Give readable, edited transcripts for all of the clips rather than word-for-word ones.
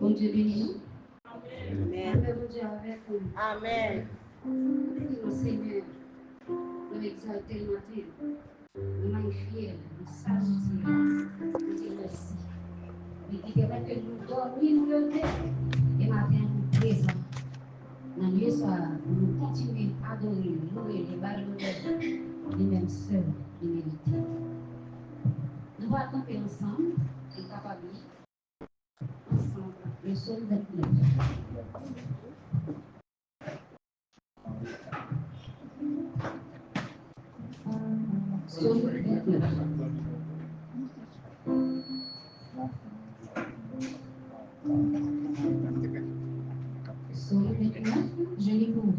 Bon Dieu béni nous. Amen. Bon Dieu avec nous. Amen. Nous, Seigneur, nous exalter le matin. Nous magnifier, nous saluer. Nous dire merci. Nous qui permet que nous dormions, nous lever. Et matin, nous présents. Dans le lieu soir, nous continuer à adorer, louer les ballons, les mêmes seuls, les mérités. Nous allons camper ensemble, et capables, ensemble, le sol 29. Sol 29. Sol 29, je lis pour vous.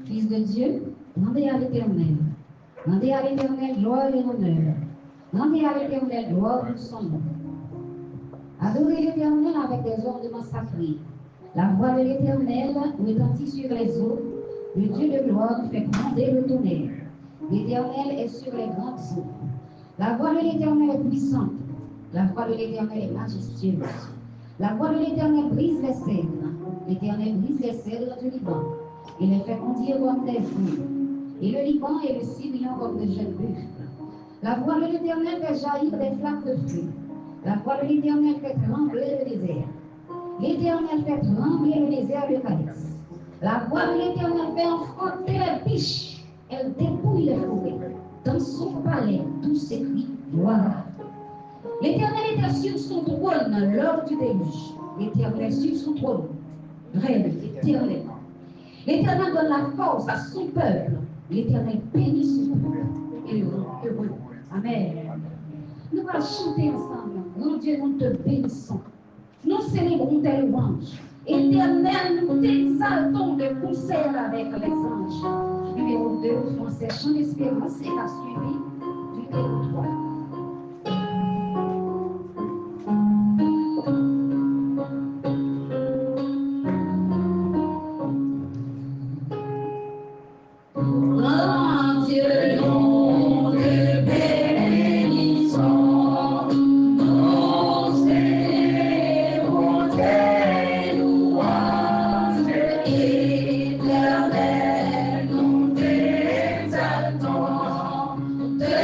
Fils de Dieu, rendez à l'Éternel. Rendez à l'Éternel gloire et honneur. Rendez à l'Éternel gloire pour son nom. Adorez l'Éternel avec des ornements sacrés. La voix de l'Éternel retentit sur les eaux. Le Dieu de gloire fait gronder le tonnerre. L'Éternel est sur les grandes eaux. La voix de l'Éternel est puissante. La voix de l'Éternel est majestueuse. La voix de l'Éternel brise les cèdres. L'Éternel brise les cèdres du Liban. Il les fait bondir comme des eaux. Et le Liban et le Sirion comme de jeunes buffles. La voix de l'Éternel fait jaillir des flammes de feu. La voix de l'Éternel fait trembler le désert. L'Éternel fait trembler le désert de Cadès. La voix de l'Éternel fait enfanter les biches. Elle dépouille les forêts. Dans son palais, tout s'écrit gloire. L'Éternel était sur son trône lors du déluge. L'Éternel sur son trône règne éternellement. L'Éternel donne la force à son peuple. L'Éternel bénit son peuple et le rend heureux. Amen. Nous allons chanter ensemble. Grand Dieu, nous te bénissons. Nous célébrons tes louanges. Éternel, nous t'exaltons de concert avec les anges. Numéro 2, français, chant d'espérance est à suivi du numéro 3. Grand Dieu, nous te bénissons. Nous célébrons tes louanges. Éternel, nous t'exaltons. Te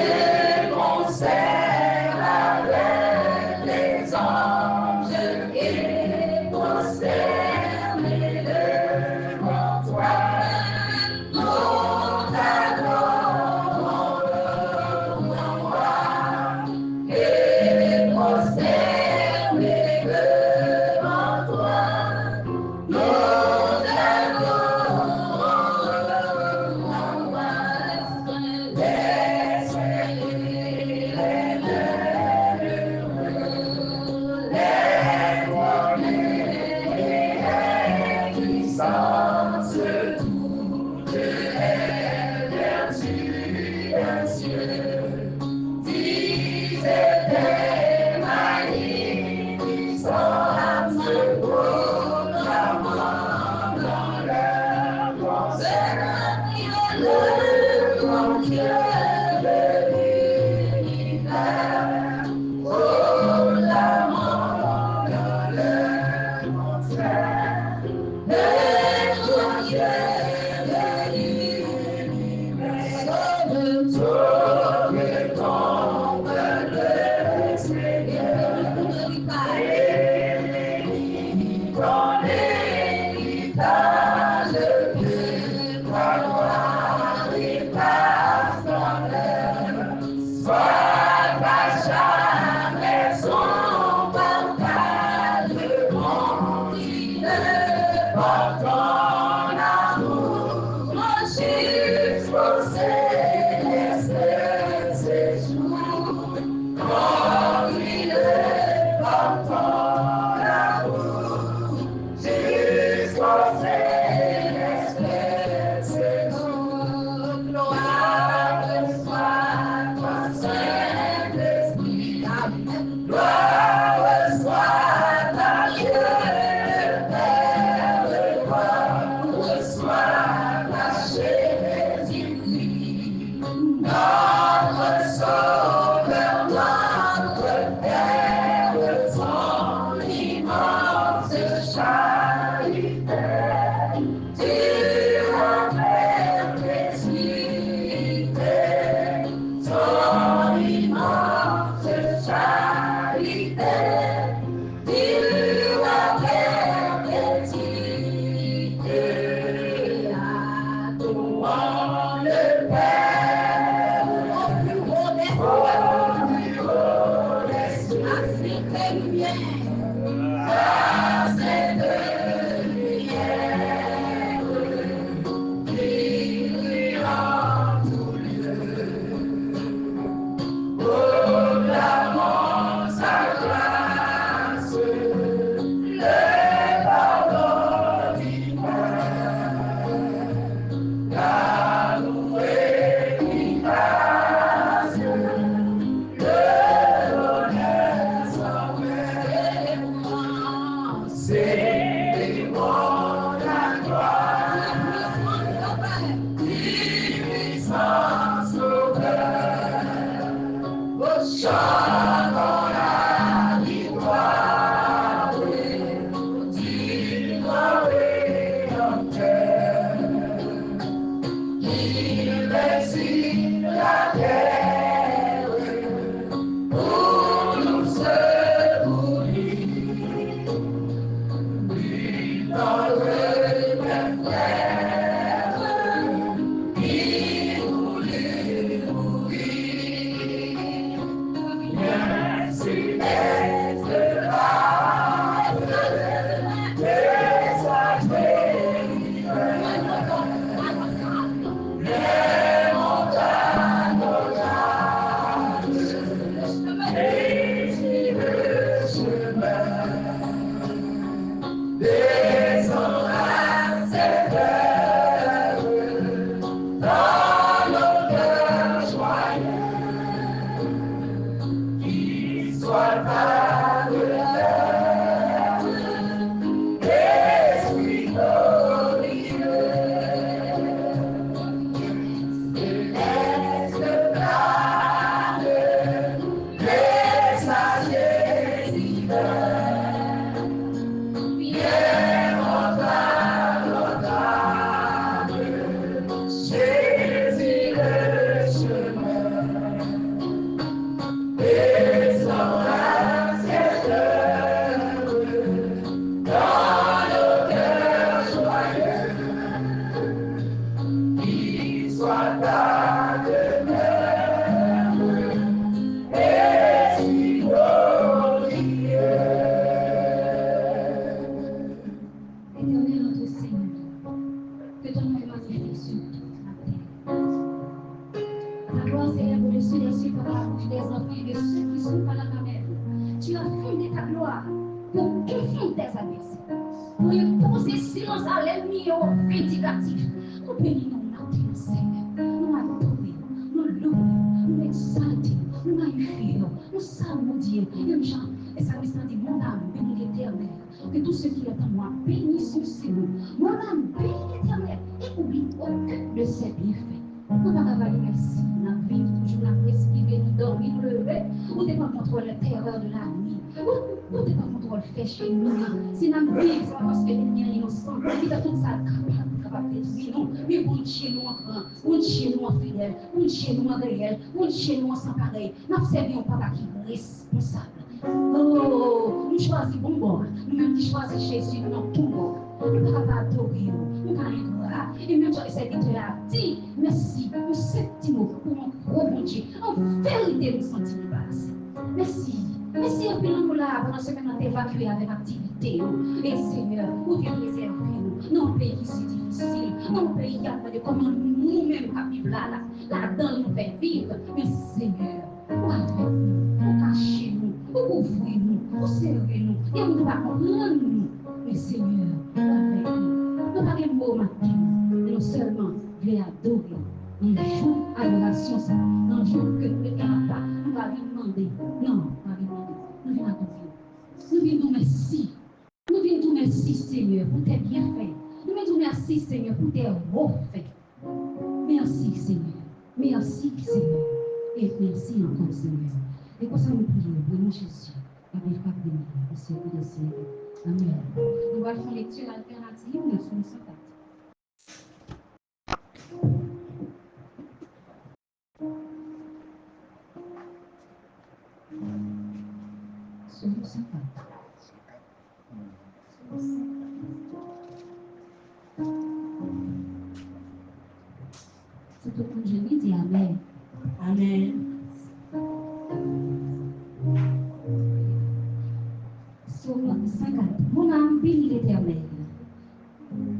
Psaume 54. Mon âme bénit l'Éternel.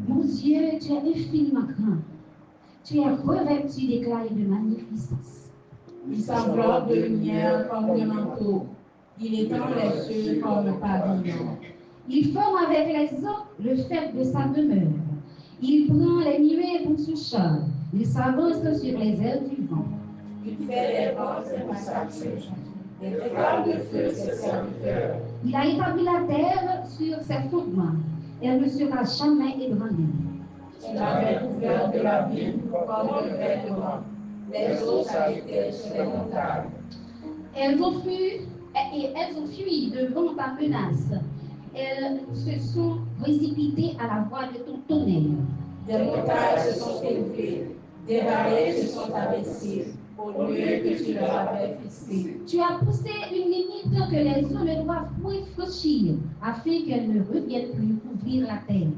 Mon Dieu, tu es infiniment grand. Tu es revêtu d'éclat et de magnificence. Il s'enveloppe de lumière comme de manteau. Il étend les cieux comme un pavillon. Il forme avec les eaux le fait de sa demeure. Il prend les nuées pour son char. Il s'avance sur les ailes du vent. Il fait les vents ses passagers, des flammes de feu ses serviteurs. Il a établi la terre sur ses fondements. Elle ne sera jamais ébranlée. Tu l'avais couvert de l'abîme comme de vêtements. Les eaux s'agitaient sur les montagnes. Elles ont fui devant ta menace. Elles se sont précipitées à la voix de ton tonnerre. Des montagnes se sont élevées, des vallées se sont abaissées, au lieu que tu leur avais fixé. Tu as poussé une limite que les eaux ne doivent point franchir, afin qu'elles ne reviennent plus couvrir la terre.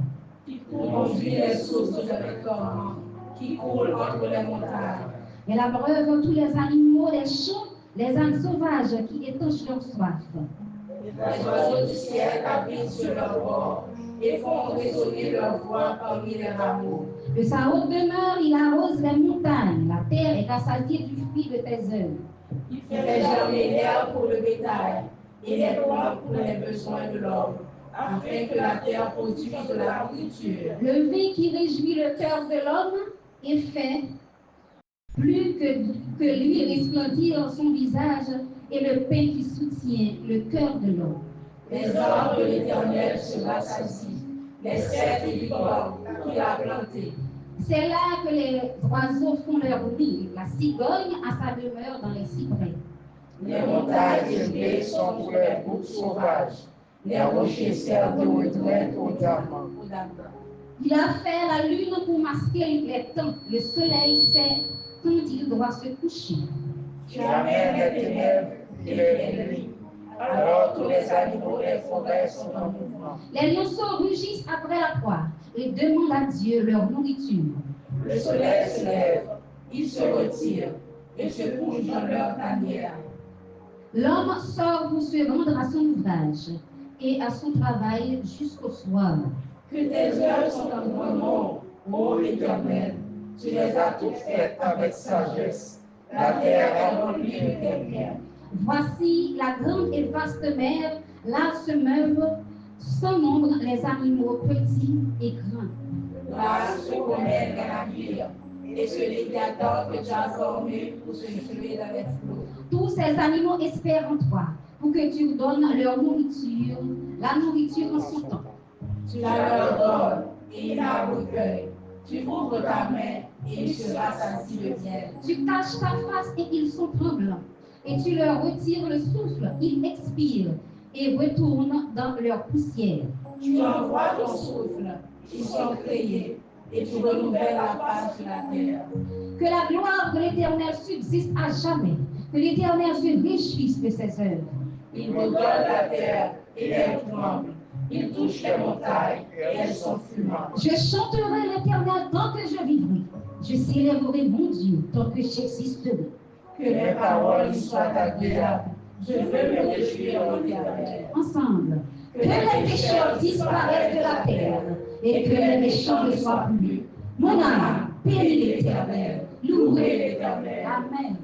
Qui conduit les sources de mes torrents, qui coulent entre les montagnes. Elle abreuve tous les animaux des champs, les ânes sauvages qui étanchent leur soif. Les oiseaux du ciel habitent sur leur bord et font résonner leur voix parmi les rameaux. De sa haute demeure, il arrose les montagnes. La terre est rassasiée du fruit de tes œuvres. Il fait germer l'herbe pour le bétail et les plantes pour les besoins de l'homme, afin que la terre produise de la nourriture. Le vin qui réjouit le cœur de l'homme est fait plus que lui resplendir son visage et le pain qui soutient le cœur de l'homme. Les arbres de l'Éternel se rassasient, les cèdres du corps qu'il a plantés. C'est là que les oiseaux font leur nid. La cigogne a sa demeure dans les cyprès. Les montagnes élevées sont pour les boucs sauvages, les rochers servent de retraite aux diamants. Il a fait la lune pour masquer les temps. Le soleil sait quand il doit se coucher. Tu amènes les ténèbres et les nuits, alors tous les animaux des forêts sont en mouvement. Les lionceaux rugissent après la proie et demandent à Dieu leur nourriture. Le soleil se lève, il se retire et se couche dans leur tanière. L'homme sort pour se rendre à son ouvrage et à son travail jusqu'au soir. Que tes œuvres sont en grand nombre, ô Éternel. Tu les as toutes faites avec sagesse. La terre est remplie de tes biens. Voici la grande et vaste mer, là se meuvent sans nombre les animaux petits et grands. Là se promènent les navires, et ce léviathan que tu as formé pour se jouer dans les flots. Tous ces animaux espèrent en toi pour que tu donnes leur nourriture, la nourriture en son temps. Tu la leur donnes, et ils la recueillent. Tu ouvres ta main, et ils se rassasient de miel. Tu caches ta face et ils sont tremblants. Et tu leur retires le souffle, ils expirent et retournent dans leur poussière. Tu envoies ton souffle, ils sont créés, et tu renouvelles la face de la terre. Que la gloire de l'Éternel subsiste à jamais. Que l'Éternel se réjouisse de ses œuvres. Il redonne la terre, et elle tremble. Il touche les montagnes, et elles sont fumantes. Je chanterai l'Éternel tant que je vivrai. Je célébrerai mon Dieu tant que j'existerai. Que mes paroles soient agréables. Je veux me réjouir en l'Éternel. Ensemble, que les pécheurs disparaissent de la terre et que les méchants ne soient plus. Mon âme, bénis l'Éternel. Louez l'Éternel. Amen.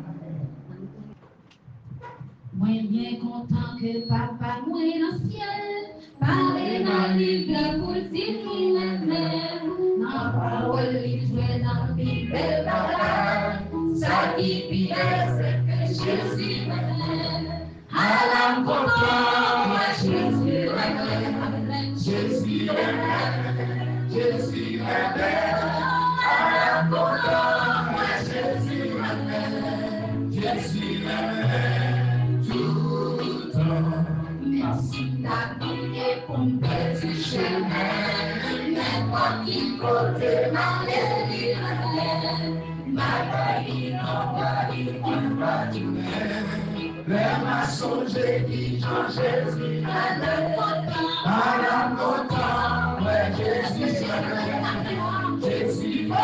Moi bien content que papa moi dans le ciel, parler dans le livre pour dire nous aimer. Dans la parole, il jouait dans le Bible, ça qui pire, c'est que Jésus m'aime. À la content, moi Jésus m'aime. Jésus m'aime. Jésus m'aime. À la content, moi Jésus m'aime. Jésus m'aime. Tout le temps. Merci d'habiller pour me faire du chemin. N'importe qui côté dans les livres. Ma vie n'envoie il va du même. Les maçons, j'ai dit Jean-Jésus. À la content, ouais, Jésus m'aime. Jésus m'aime.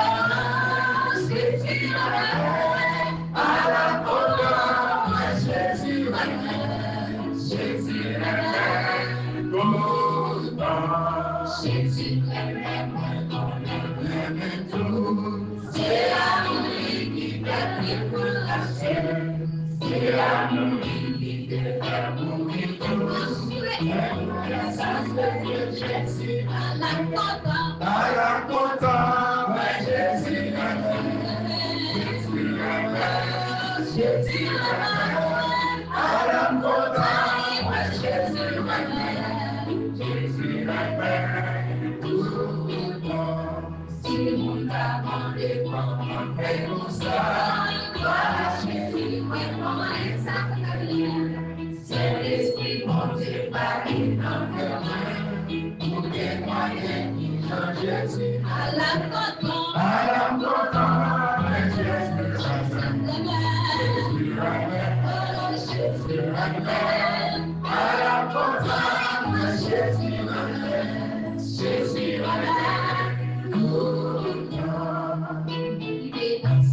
Jésus m'aime. À la content, ouais, Jésus m'aime. Jésus m'aime. Jésus, moi, c'est l'amour qui fait vivre la chair. C'est l'amour qui fait mourir tout. Ça fait que Jésus à la content, ouais, Jésus Jésus à la content, ouais, Jésus si le monde a demandé comment faire pour ça, voilà Jésus, vraiment exactement. C'est l'esprit mon Dieu, Paris, dans le monde, pour témoigner qui Jean Jésus à la content, Jésus à la content, Jésus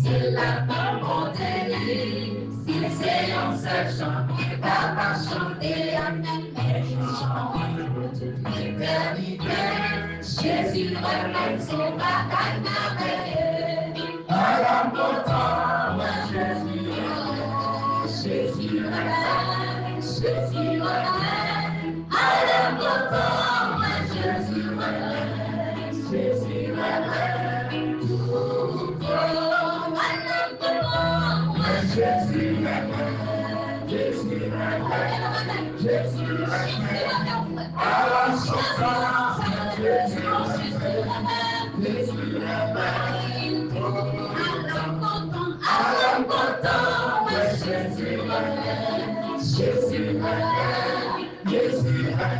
c'est la volonté. Si c'est en sachant, t'as pas chanté la même chose. L'éternité, Jésus remède son bagaille merveilleux. À la content, Jésus remède, Jésus remède. À la content, Jésus remède, Jésus remède. Jésus, à la souffrance, Jésus, à la content, Jésus, à la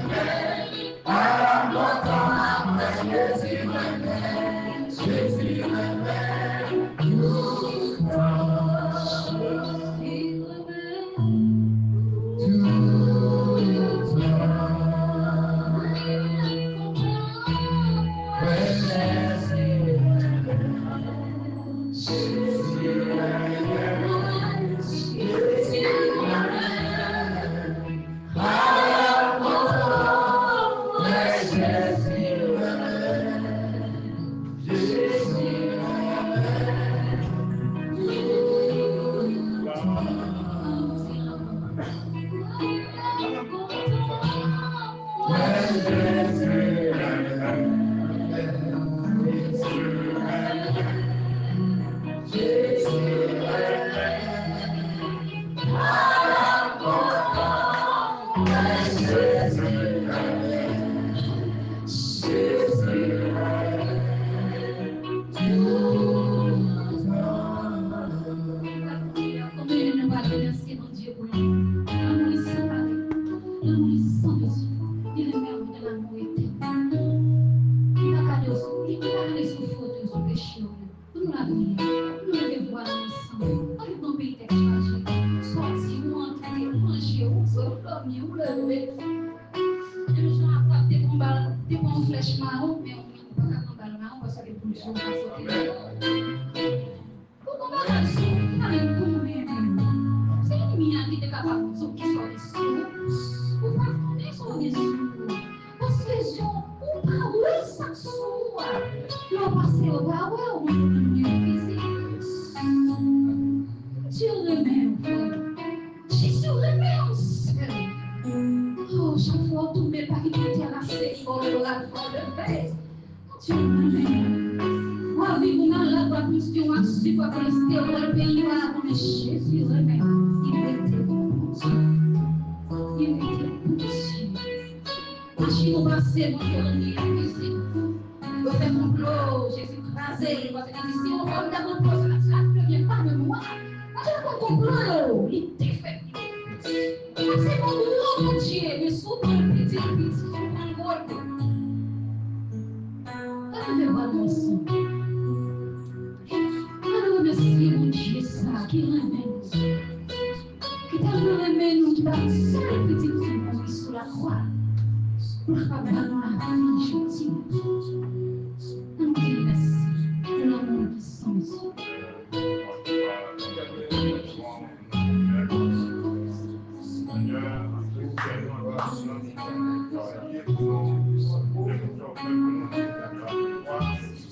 Oh, merci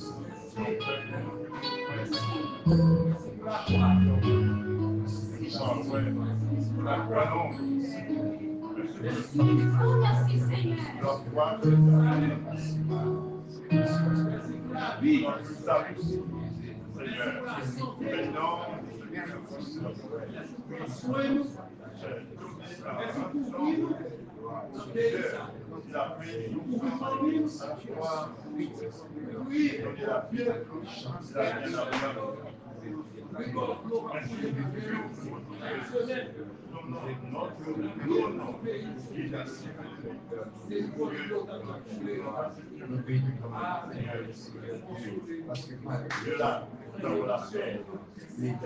Seigneur. La vie, Seigneur, maintenant, parce que là, nous avons la paix. Seigneur,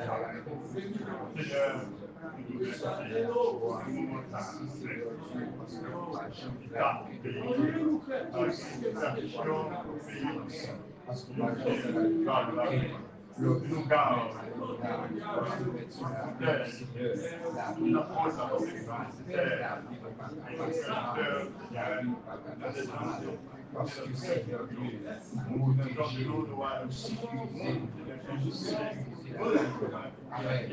parce que Seigneur Dieu, nous dirigeons, nous sécuriser, nous sécuriser avec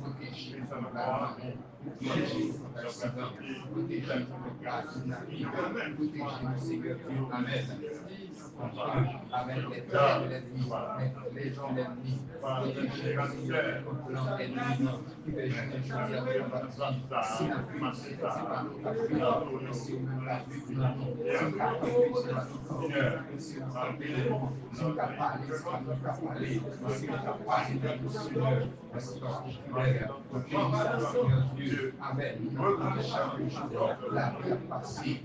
protéger la protéger notre accident, protéger notre grâce, protéger nos Seigneur Dieu, Amen. Avec les plans de l'ennemi, les gens de l'ennemi, protéger nos Seigneur contre plan ennemi qui veut jouer à notre si la pluie, c'est pas nous qui prie, mais c'est nous la pluie pour nous, si nous la pluie, c'est la pluie, si nous appelons, si nous parlons, c'est pas nous qui parlons, si nous parlons de nous, Seigneur, merci parce que tu es, Seigneur Dieu, Amen. Chaque jour, la vie a passé,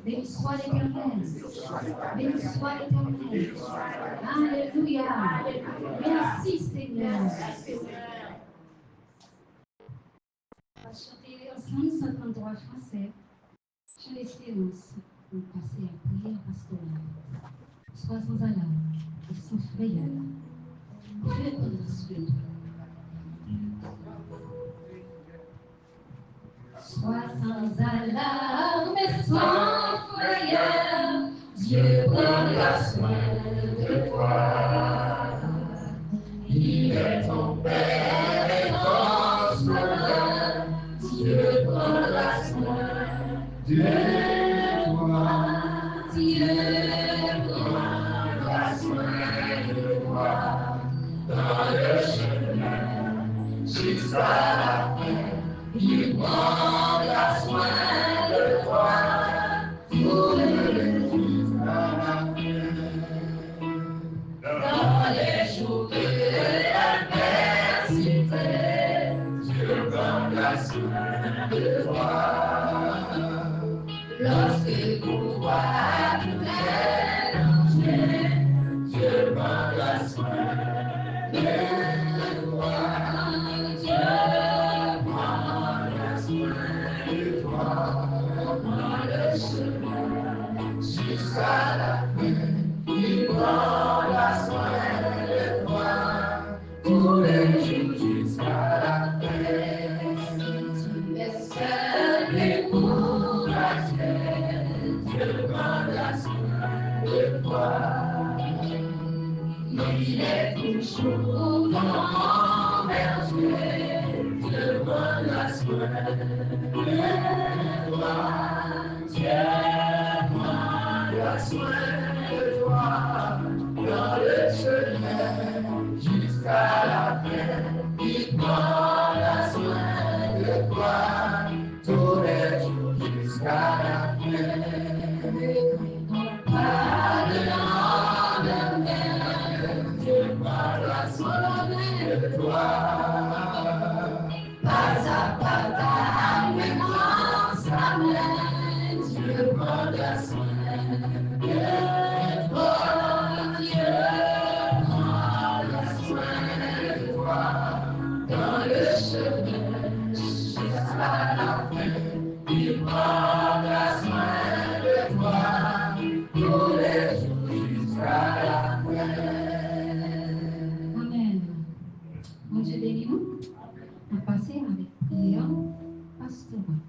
Béni soit l'Éternel. Béni soit l'Éternel. Béni soit l'Éternel. Alléluia. Merci Seigneur. On va chanter ensemble 133 français. Chant d'espérance pour passer à prière pastorale. Sois sans alarme et sans frayeur. Dieu prendra soin de toi. Sois sans alarme et sans frayeur, Dieu prendra soin de toi. Il est ton Père et ton Sauveur, Dieu prendra soin de toi. Dieu prendra soin de toi dans le chemin jusqu'à la fin. Il prendra soin de toi pour le jusqu'à la fin. Dans les jours de l'adversité, Dieu prendra soin de toi. Lorsque pour toi tout est danger, Dieu prendra soin de toi. Dieu prendra soin de toi dans le chemin jusqu'à la fin. Il prendra soin de toi tous les jours jusqu'à la fin. Si tu es seul et courageux, Dieu prendra soin de toi. Il est toujours ton berger, Dieu prendra soin de toi. Dieu prendra soin de toi dans le chemin jusqu'à la fin. Il prendra soin de toi tous les jours jusqu'à ramène, Dieu prend la soin. Dieu prend le soin de toi dans le chemin jusqu'à la fin. Il prendra soin de toi tous les jours jusqu'à la fin. Amen. Mon Dieu bénis nous. On va passer avec prière pastorale.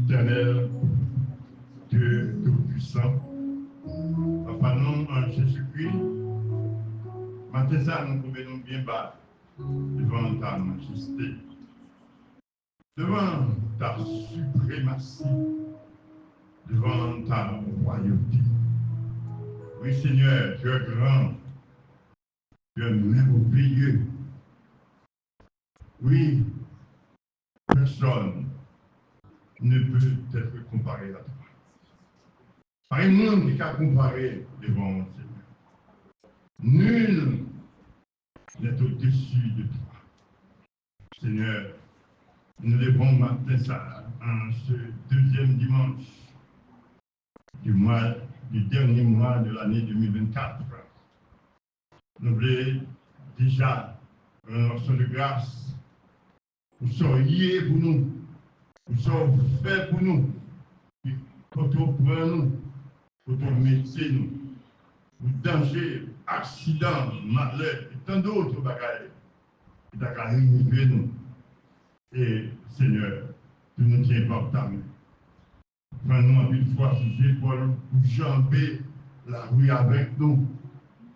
Éternel, Dieu Tout-Puissant, Papa, nous, en Jésus-Christ, matin ça, nous pouvons bien battre devant ta majesté, devant ta suprématie, devant ta royauté. Oui, Seigneur, tu es grand, tu es merveilleux. Oui, personne ne peut être comparé à toi. Pas un monde qui a comparé devant mon Seigneur. Nul n'est au-dessus de toi. Seigneur, nous levons matin ça, en ce deuxième dimanche du dernier mois de l'année 2024. Nous voulons déjà une action de grâce. Vous seriez pour nous, vous serez fait pour nous, pour tout pour nous, pour tout métier nous, pour danger, accident, malheur, et tant d'autres bagages qui t'a arrivé nous. Et Seigneur, tu nous tiens par ta main. Prends-nous une fois sur les épaules pour jamber la rue avec nous.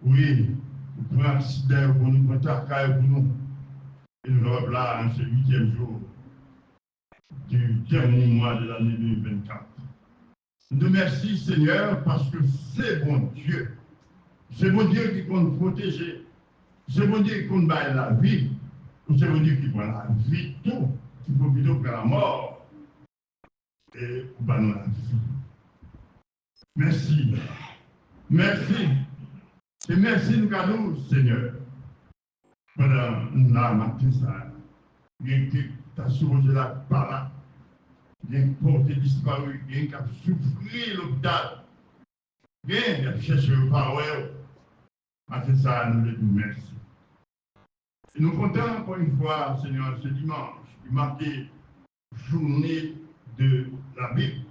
Oui, pour prendre accident pour nous, pour ta caille pour nous. Et nous sommes là en ce 8e jour du dernier mois de l'année 2024. Nous remercions Seigneur parce que c'est bon Dieu. C'est bon Dieu qui compte protéger. C'est bon Dieu qui compte bailler la vie. C'est bon Dieu qui prend la vie tout. Il faut plutôt prendre la mort. Et pour nous la vie. Merci. Merci. Et merci nous cadeau, Seigneur. Pendant la matin, ça, il y a qui t'a sauvé la parole. Il y a porté disparu, il y a qui a souffert l'hôpital. Il y a cherché le parole. Matin, ça, nous le disons merci. Et nous comptons encore une fois, Seigneur, ce dimanche, qui marquait journée de la Bible,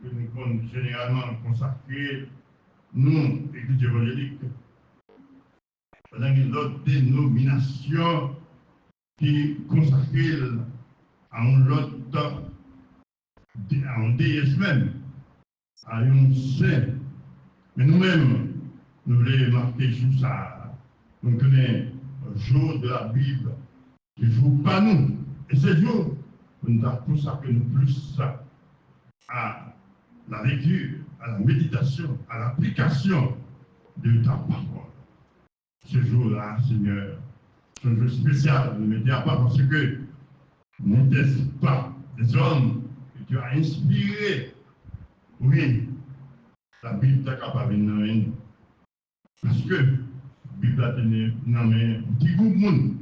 que nous comptons généralement consacrer, nous, Église évangélique, pendant une autre dénomination qui consacrée à un autre, à un déesse même, à un saint. Mais nous-mêmes, nous voulons marquer sur ça. Nous connaissons le jour de la Bible, le jour pas nous. Et ce jour, nous avons consacré plus à la lecture, à la méditation, à l'application de ta parole. Ce jour-là, Seigneur, c'est un jour spécial, ne me dis pas parce que n'était pas des hommes que tu as inspirés. Oui, la Bible est capable de nous. Parce que la Bible a tenu dans un petit groupe de monde.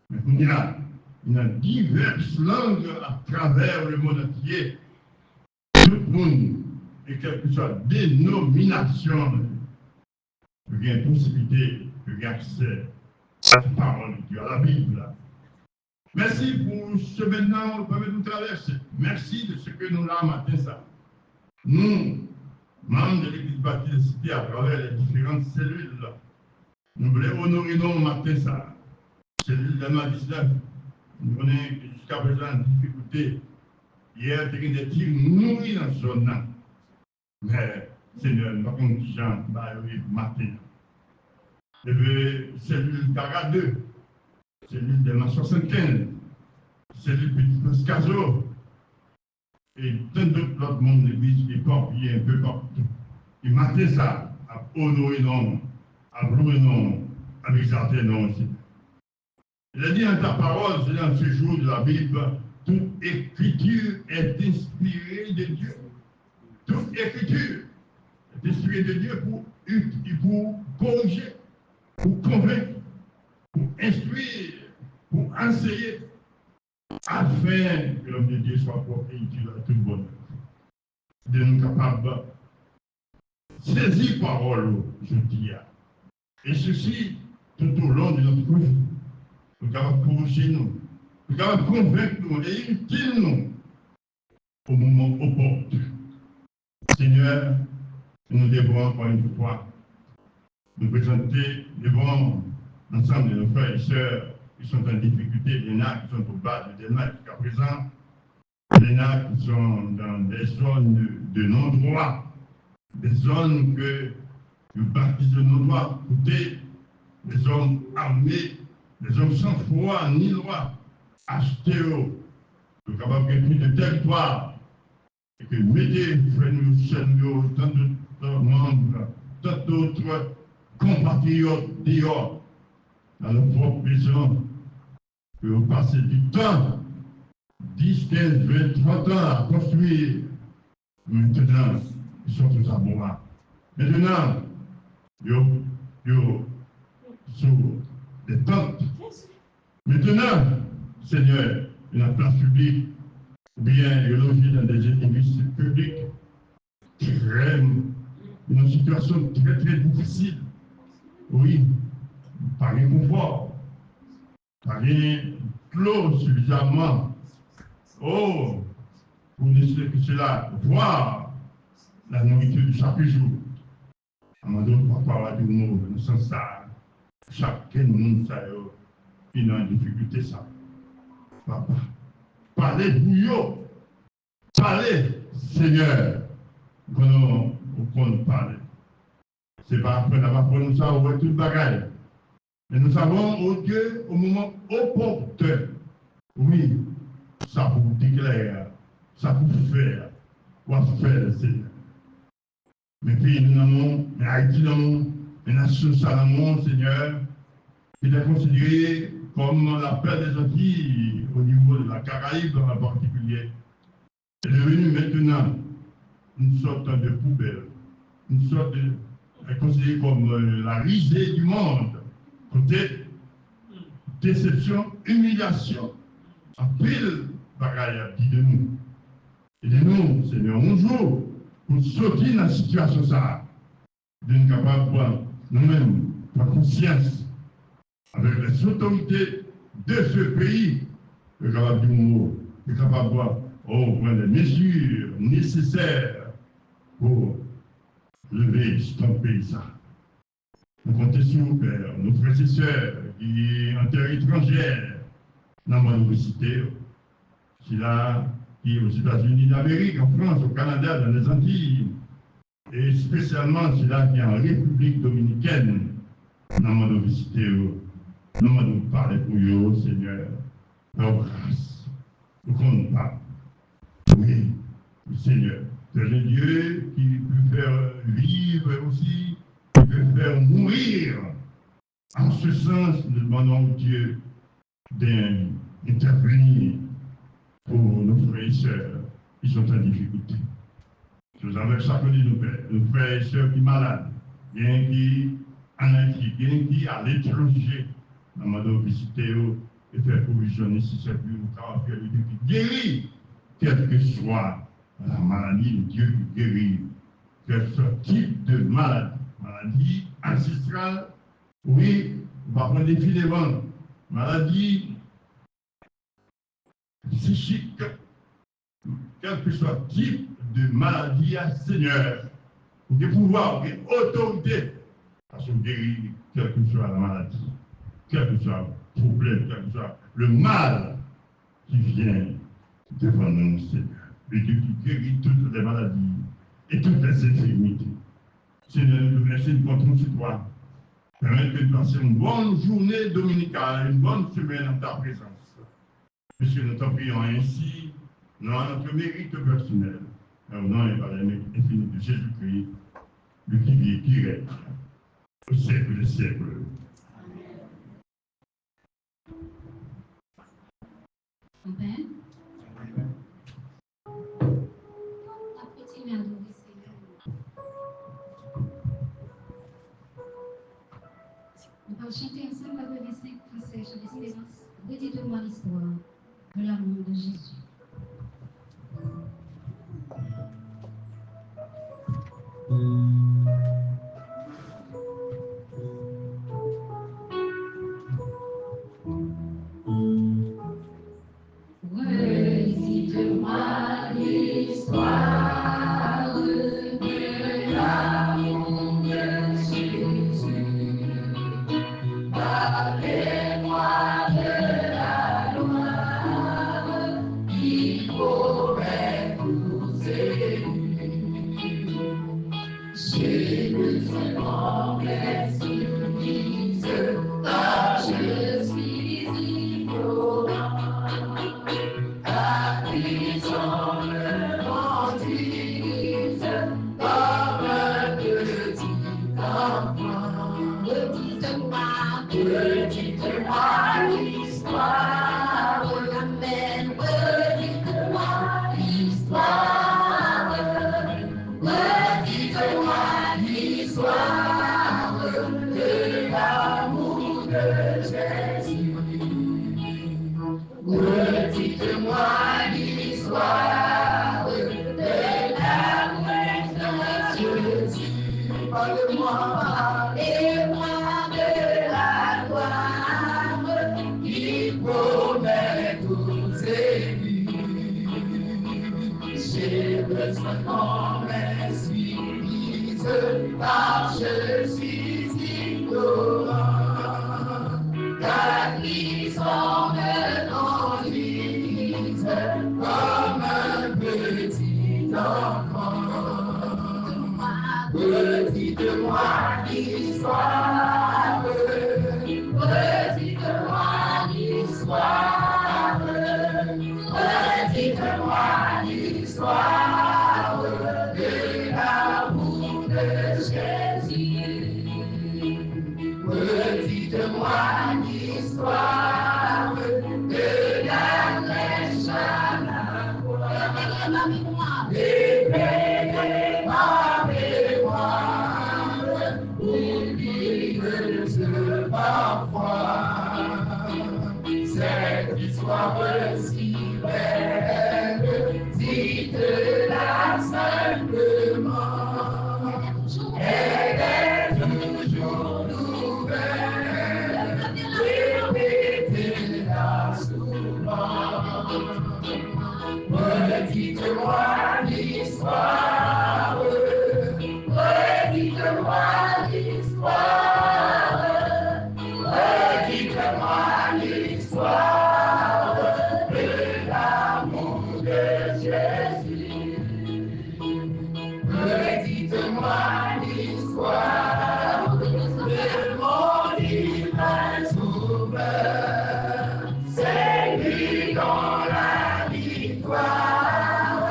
Mais il y a diverses langues à travers le monde entier. Tout le monde, et quelle que soit la dénomination, il y a une possibilité, il y a accès à la parole de Dieu, à la Bible. Merci pour ce maintenant, nous permet de traverser. Merci de ce que nous avons matin ça. Nous, membres de l'Église baptiste à travers les différentes cellules, nous voulons honorer nos matin ça. Cellule de Madisla, nous connaissons jusqu'à présent difficulté. Hier, il y a des tirs nourris dans ce zone. Mais, Seigneur, nous avons des gens qui arrivent matin. Et puis, cellule Cara 2, cellule de la 75, cellule Petit Pascazo, et tant d'autres monde de l'Église qui portent un peu partout. Et matin, ça, à honorer non, à louer non, à exalter non aussi. Il a dit dans ta parole, c'est dans ce jour de la Bible, toute écriture est inspirée de Dieu. Toute écriture est inspirée de Dieu pour pour corriger, pour convaincre, pour instruire, pour enseigner, afin que l'homme de Dieu soit propre et utile à tout le monde. De nous capables de saisir parole, je dis. Et ceci tout au long de notre vie. Nous capables de corriger nous, nous capables de convaincre nous et utile nous au moment opportun. Seigneur, nous devons encore une fois nous présenter devant l'ensemble de nos frères et sœurs qui sont en difficulté, les nains qui sont au bas de Denmark jusqu'à présent, les nains qui sont dans des zones de non-droit, des zones que nous baptisons de non-droit, côté des hommes armés, des hommes sans foi ni loi, achetés nous capables de plus de territoire, et que mettez, frères nous, sœurs nous, tant d'autres membres, tant d'autres compatriotes dehors, dans nos propres maisons, que vous passez du temps, 10, 15, 20, 30 ans à construire. Maintenant, ils sont tous à boire. Maintenant, ils sont des tentes. Maintenant, Seigneur, il y a une place publique, ou bien ils logent dans des édifices publics, une situation très très difficile. Oui, pas de confort, pas de clos suffisamment. Oh, pour laisser que cela, voir la nourriture de chaque jour. À un moment donné, papa va dire, nous sommes ça, chacun de nous, ça, il a une difficulté, ça. Papa, parlez bouillot, parlez, Seigneur, quand nous parle. C'est pas après d'avoir prononcé ça, on voit tout le bagage. Mais nous savons, oh Dieu, au moment opportun, oui, ça pour déclarer, ça pour faire, on va faire, Seigneur. Mais puis nous avons, mais Haïti, nous avons, une nation Salomon, Seigneur, il est considéré comme la paix des Antilles au niveau de la Caraïbe en particulier. Il est devenu maintenant une sorte de poubelle, une sorte de. Elle est considérée comme la risée du monde. Côté déception, humiliation, en pile bagaille à dit de nous. Et de nous, Seigneur, un jour, pour sortir dans la situation ça, de nous capables nous-mêmes, par conscience, avec les autorités de ce pays, de capable du mot, de capable de prendre les mesures nécessaires pour lever ce pays ça. Nous comptons sur vous, Père, nos frères et sœurs qui sont en terre étrangère, dans mon université, qui est aux États-Unis d'Amérique, en France, au Canada, dans les Antilles, et spécialement celui-là qui est en République dominicaine, dans mon université. Nous allons parler pour vous, Seigneur, leur grâce. Nous ne comptons pas. Oui, Seigneur, c'est le Dieu qui peut faire vivre aussi, qui peut faire mourir. En ce sens, nous demandons au Dieu d'intervenir pour nos frères et sœurs qui sont en difficulté. Nous avons chacun de nos frères et sœurs qui sont malades, bien qui en Haïti, bien qui à l'étranger, nous allons visiter et faire provision nécessaire pour faire le Dieu qui guérit, quelle que soit la maladie, le Dieu qui guérit, quel soit le type de maladie ancestrale, oui, on va prendre des filles devant, maladie psychique, quel que soit le type de maladie à Seigneur, pour que pouvoir, pour que autorité, parce qu'on guérit quelle que soit la maladie, quel que soit le problème, quel que soit le mal qui vient devant nous, Seigneur. Le Dieu qui guérit toutes les maladies et toutes les infirmités. Seigneur, nous te remercions de compter sur toi. Permettre de passer une bonne journée dominicale, une bonne semaine en ta présence. Puisque nous t'en prions ainsi, dans notre mérite personnel, au nom et par la mérite infinie de Jésus-Christ, le qui vit et qui règne, au siècle des siècles. Amen. On va chanter ensemble la 25 français, Chant d'espérance. Redites-moi l'histoire de l'amour de Jésus. Redites-moi l'histoire de l'amour de Jésus. Parlez-moi de la gloire qui pourrait nous élever. J'ai besoin d'excuse, car je suis ignorant. Habitons le monde, comme un petit enfant. Redites-moi l'histoire, amen. Redites-moi l'histoire. Redites-moi l'histoire de l'amour de Jésus. Redites-moi l'histoire de l'amour de Jésus. Parlez-moi de la gloire qui promet tous élus. J'ai besoin qu'on m'instruise, car je suis ignorant. Car ils sont me conduisent comme un petit enfant. Redites-moi l'histoire, redites-moi l'histoire, redites-moi l'histoire de l'amour de Jésus. Redites-moi l'histoire de la flèche à la croix. Éveillez ma mémoire, oublieuse parfois. Cette histoire si belle, dites-la simplement. Elle est toujours nouvelle, répétez-la souvent. Redites-moi l'histoire, redites-moi l'histoire, redites-moi l'histoire de l'amour de Jésus. Redites-moi l'histoire de mon divin sauveur. C'est lui dont la victoire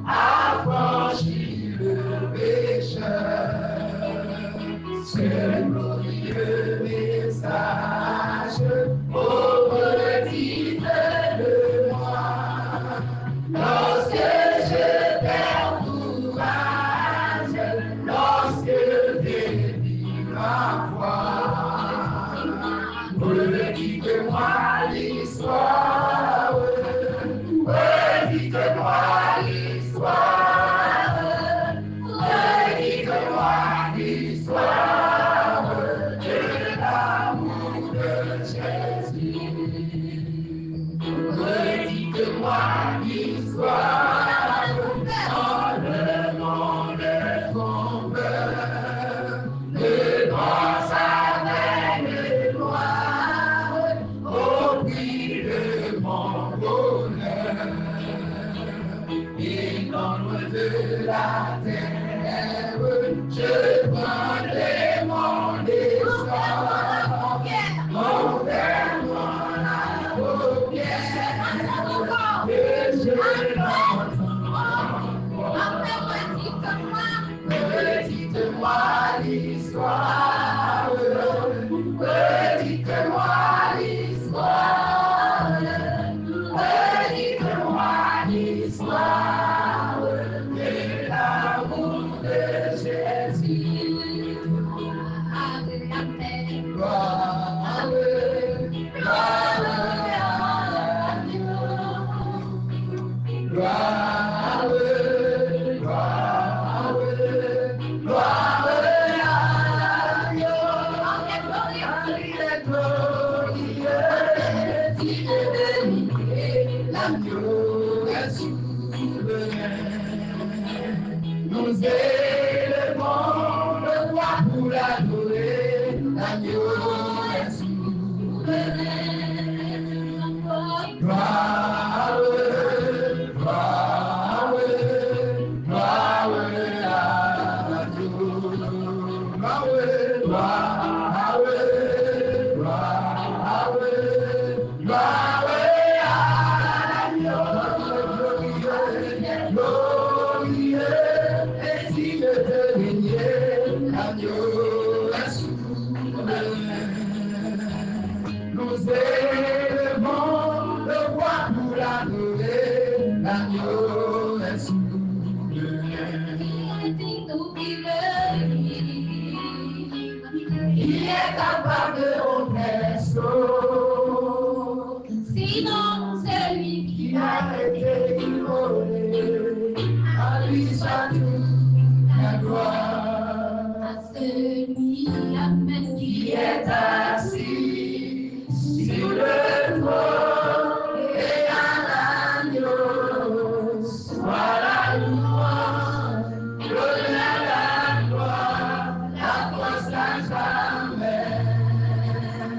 a franchi le pécheur. Ce glorieux message, oh, redites-le-moi. Lorsque je perds courage, lorsque j'évite ma foi, redites-moi l'histoire, redites-moi l'histoire, redites-moi l'histoire de l'amour de Jésus. Redites-moi l'histoire dans le monde tombeur, de grâce à Nous élevons le voix pour l'adorer, l'agneau est souverain. Il est capable de rompre sinon c'est lui qui a été immolé. À lui soit toute la gloire. À celui qui est assis sur le trône et à l'agneau soit la louange, l'honneur, la gloire, la force à jamais.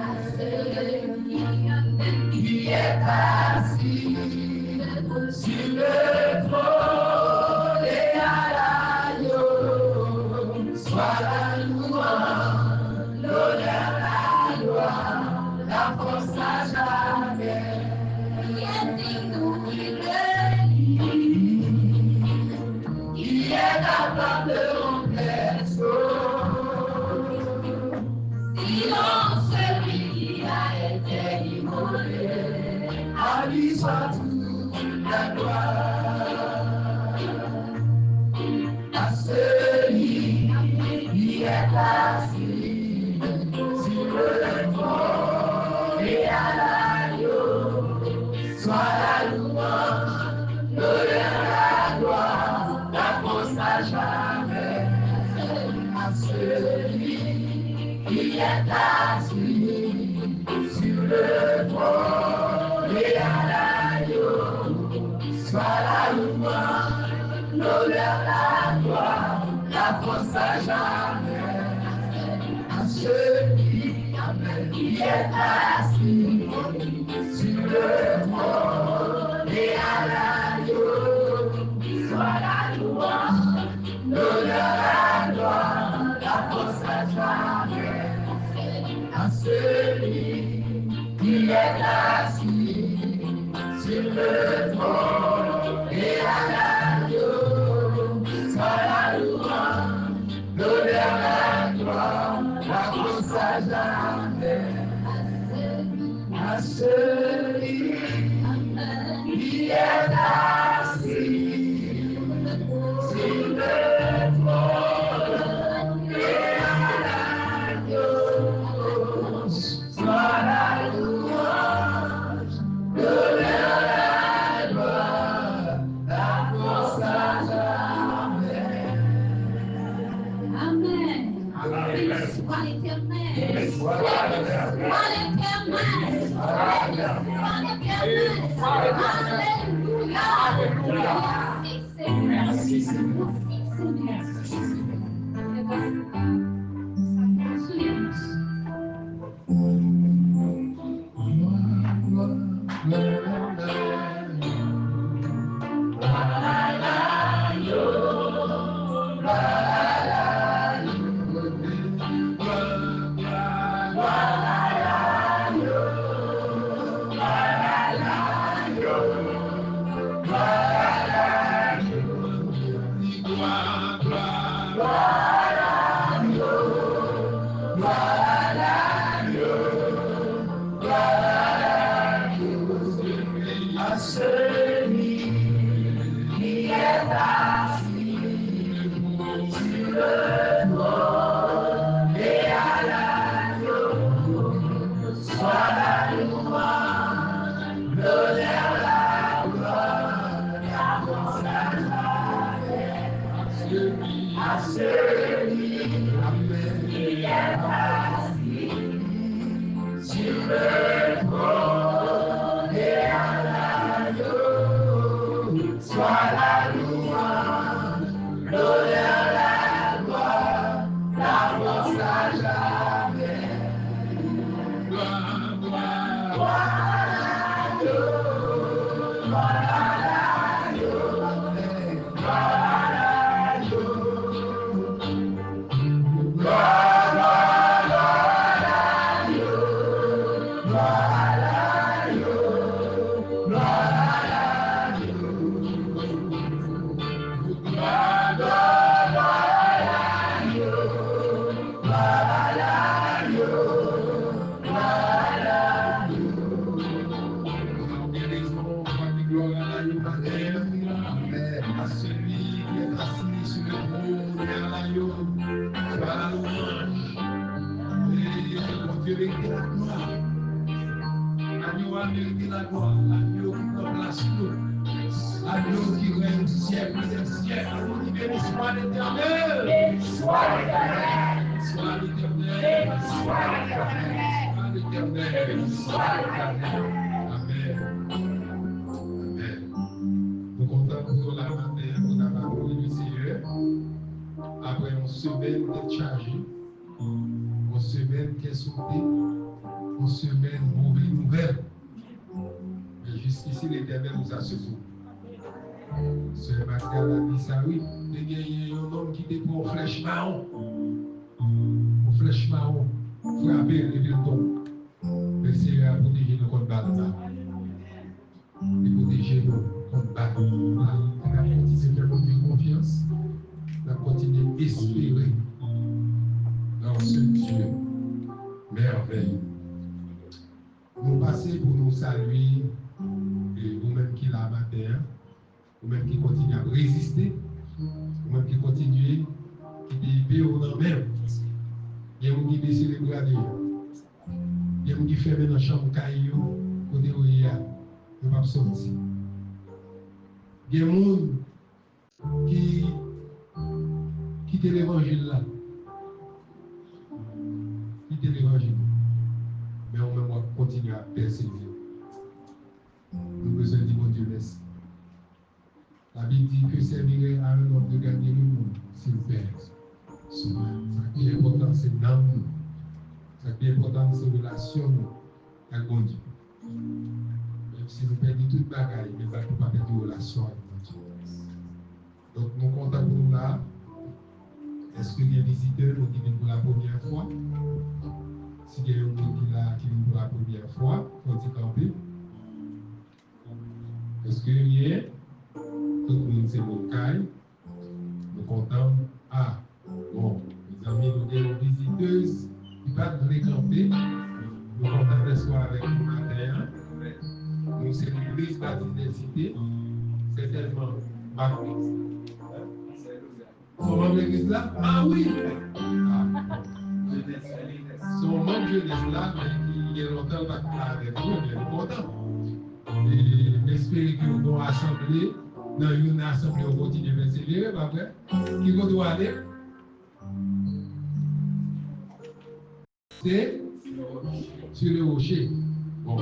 À celui qui est assis sur le trône et à l'agneau soit la louange, l'honneur, la gloire, la force à jamais. Il est capable de rompre sinon celui qui a été immolé. À lui soit toute la gloire. À celui qui est assis sur le trône et à l'agneau soit la louange, l'honneur, la gloire, la force à jamais. À celui qui est assis sur le trône et à l'agneau soit la louange, l'honneur, la gloire, la force à jamais. À celui qui est assis sur le trône et à l'agneau soit la louange, l'honneur, la gloire, la force à jamais. À celui qui est assis sur le trône et à l'agneau soit la louange, l'honneur, la gloire, la force à jamais. À celui qui est assis sur le trône et à l'agneau soit la louange, l'honneur, la gloire, la force à jamais. Amen. Sois l'éternel. Sois l'éternel. Alléluia. Merci Seigneur. À celui qui est Dieu mérite la gloire. Agneau a mérité la gloire. Agneau qui prend place nous. Agneau qui règne du siècle des siècles. Agneau qui bénit soit l'Éternel. Soit l'Éternel. Soit l'Éternel. Soit l'Éternel. Soit l'Éternel. Amen. Amen. Nous comptons pour la matin qu'on a parlé le Seigneur. Après une semaine d'être chargé, une semaine qui est sautée, une semaine mauvaise nouvelle. Mais jusqu'ici, l'Éternel nous a secourus. Ce matin, a dit ça, oui, il y a un homme qui était pour une flèche marron. Une flèche marron, frapper, lever le tombe. Le Seigneur a protégé nous contre balle. Il protège nous contre balle. On a continué de faire confiance. On a continué d'espérer dans ce Dieu merveilleux. Nous passons pour nous saluer, et vous-même qui là matin, vous-même qui continuez à résister, vous-même qui continuez, qui épée au nom même. Il y a des gens qui baissent les bras déjà. Il y a des gens qui ferment dans la chambre caillou, côté où il y a, ne pas sortir. Il y a des gens qui quittent l'évangile là. Quitter l'évangile. Mais on va continuer à persévérer. Nous avons besoin de bon Dieu merci. La Bible dit que servirait à un homme de gagner le monde s'il perd. Ce qui est important, c'est l'âme. Ce qui est important, c'est la relation avec bon Dieu. Même si nous perdons toute bagaille, mais nous ne pouvons pas perdre de relation avec bon Dieu. Donc nous comptons pour nous là. Est-ce qu'il y a des visiteurs qui viennent pour la première fois? Si il y a un monde qui vient pour la première fois, il faut camper. Est-ce qu'il y a tout le monde c'est mon cas? Nous comptons. Ah, bon, mes amis, nous avons une visiteuse qui va nous camper. Nous comptons d'espoir avec nous matin. Nous c'est l'église baptiste cité. C'est tellement marqué. Son membre de l'église là? Ah oui! Son membre de l'église là, mais qui est longtemps avec nous, mais content. Et j'espère que nous allons assembler. Dans une assemblée, on continue de persévérer, pas vrai? Qui doit aller? C'est sur le rocher. Bon.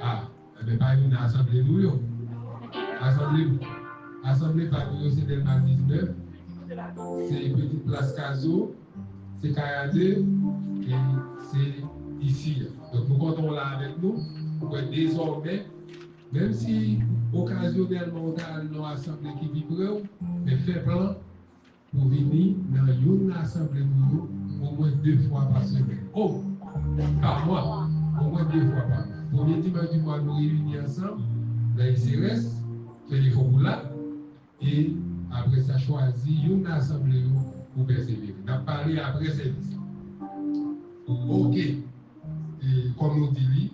Ah, mais pas une assemblée, nous. Assemblée par nous, c'est Delma 19. C'est Petite Place Caso. C'est Kayade. Et c'est ici. Donc nous comptons là avec nous. Pour être désormais, même si occasionnellement on a une assemblée qui vibre, mais fait plan pour venir dans une assemblée au moins 2 fois par semaine. Oh, par mois, au moins 2 fois par mois. Premier dimanche du mois, nous réunissons ensemble, dans les CRS, fait les formules et après ça, choisit une assemblée pour persévérer. On a parlé après service. Ok. Et comme nous dit,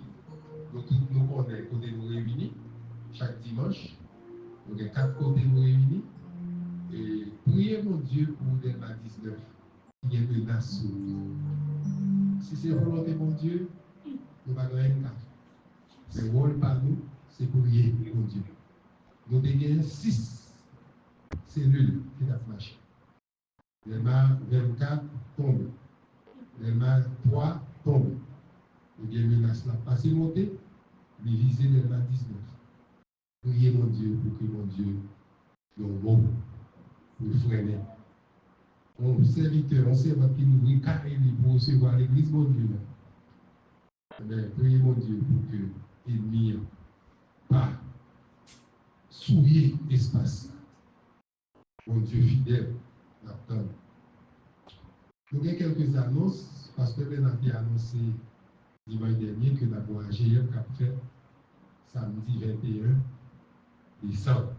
nous connaissons côté nous réunis chaque dimanche. Nous avons 4 côtés nous réunis. Et priez mon Dieu pour Delma 19. Il y a une nation. Si c'est volonté mon Dieu, nous ne pouvons rien faire. Le rôle par nous, c'est prier mon Dieu. Nous avons 6 cellules qui ont marché. Delma 24 tombe. Delma 3 tombe. Nous avons menace la passé montée, mais viser Delma 19. Priez mon Dieu pour que mon Dieu nous montre. Pour freiner. On serviteur, on servant qui nous récarré pour recevoir l'église, mon Dieu. Mais priez mon Dieu pour que l'ennemi pas souiller l'espace. Mon Dieu fidèle, l'attend. Nous avons quelques annonces, parce que nous avons annoncé dimanche dernier que nous avons un GF qui a fait samedi 21 décembre.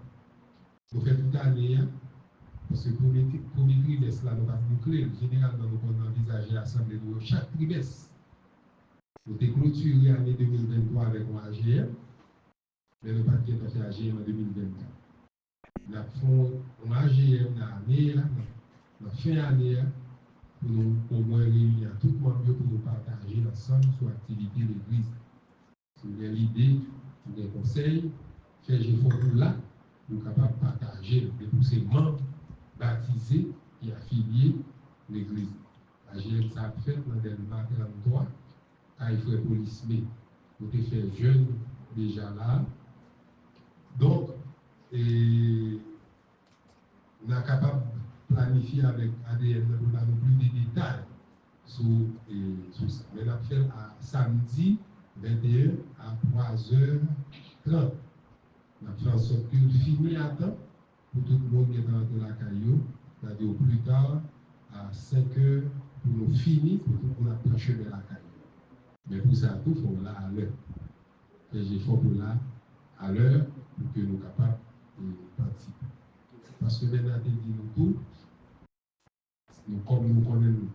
Nous faisons toute l'année. Parce que pour le premier trimestre, là, nous avons bouclé. Généralement, nous avons envisagé l'assemblée de chaque trimestre. Nous avons clôturé l'année 2023 avec un AGM, mais nous n'avons pas fait AGM en 2024. Nous avons fait un AGM dans l'année, dans la fin d'année, pour nous au moins réunir tout le monde pour nous partager ensemble. ensemble sur l'activité de l'Église. Si vous avez l'idée, vous avez des conseils, faites effort pour là, vous êtes capable de partager pour ces membres baptisés et affiliés à l'Église. J'ai ça fait dans le matin 33, quand il faut police, mais vous avez fait jeune déjà là. Donc, on est capable de planifier avec ADN, nous n'avons plus de détails sur ça. Mais on a fait à samedi 21 à 3h30. On a fait en sorte qu'il finisse à temps pour tout le monde qui est dans la caillou, c'est-à-dire au plus tard à 5h pour nous finir, pour tout le monde approcher de la caillou. Mais pour ça, tout, il faut là à l'heure. Et j'ai fait pour là à l'heure pour que nous soyons capables de participer. Parce que maintenant, il dit nous tout, comme nous connaissons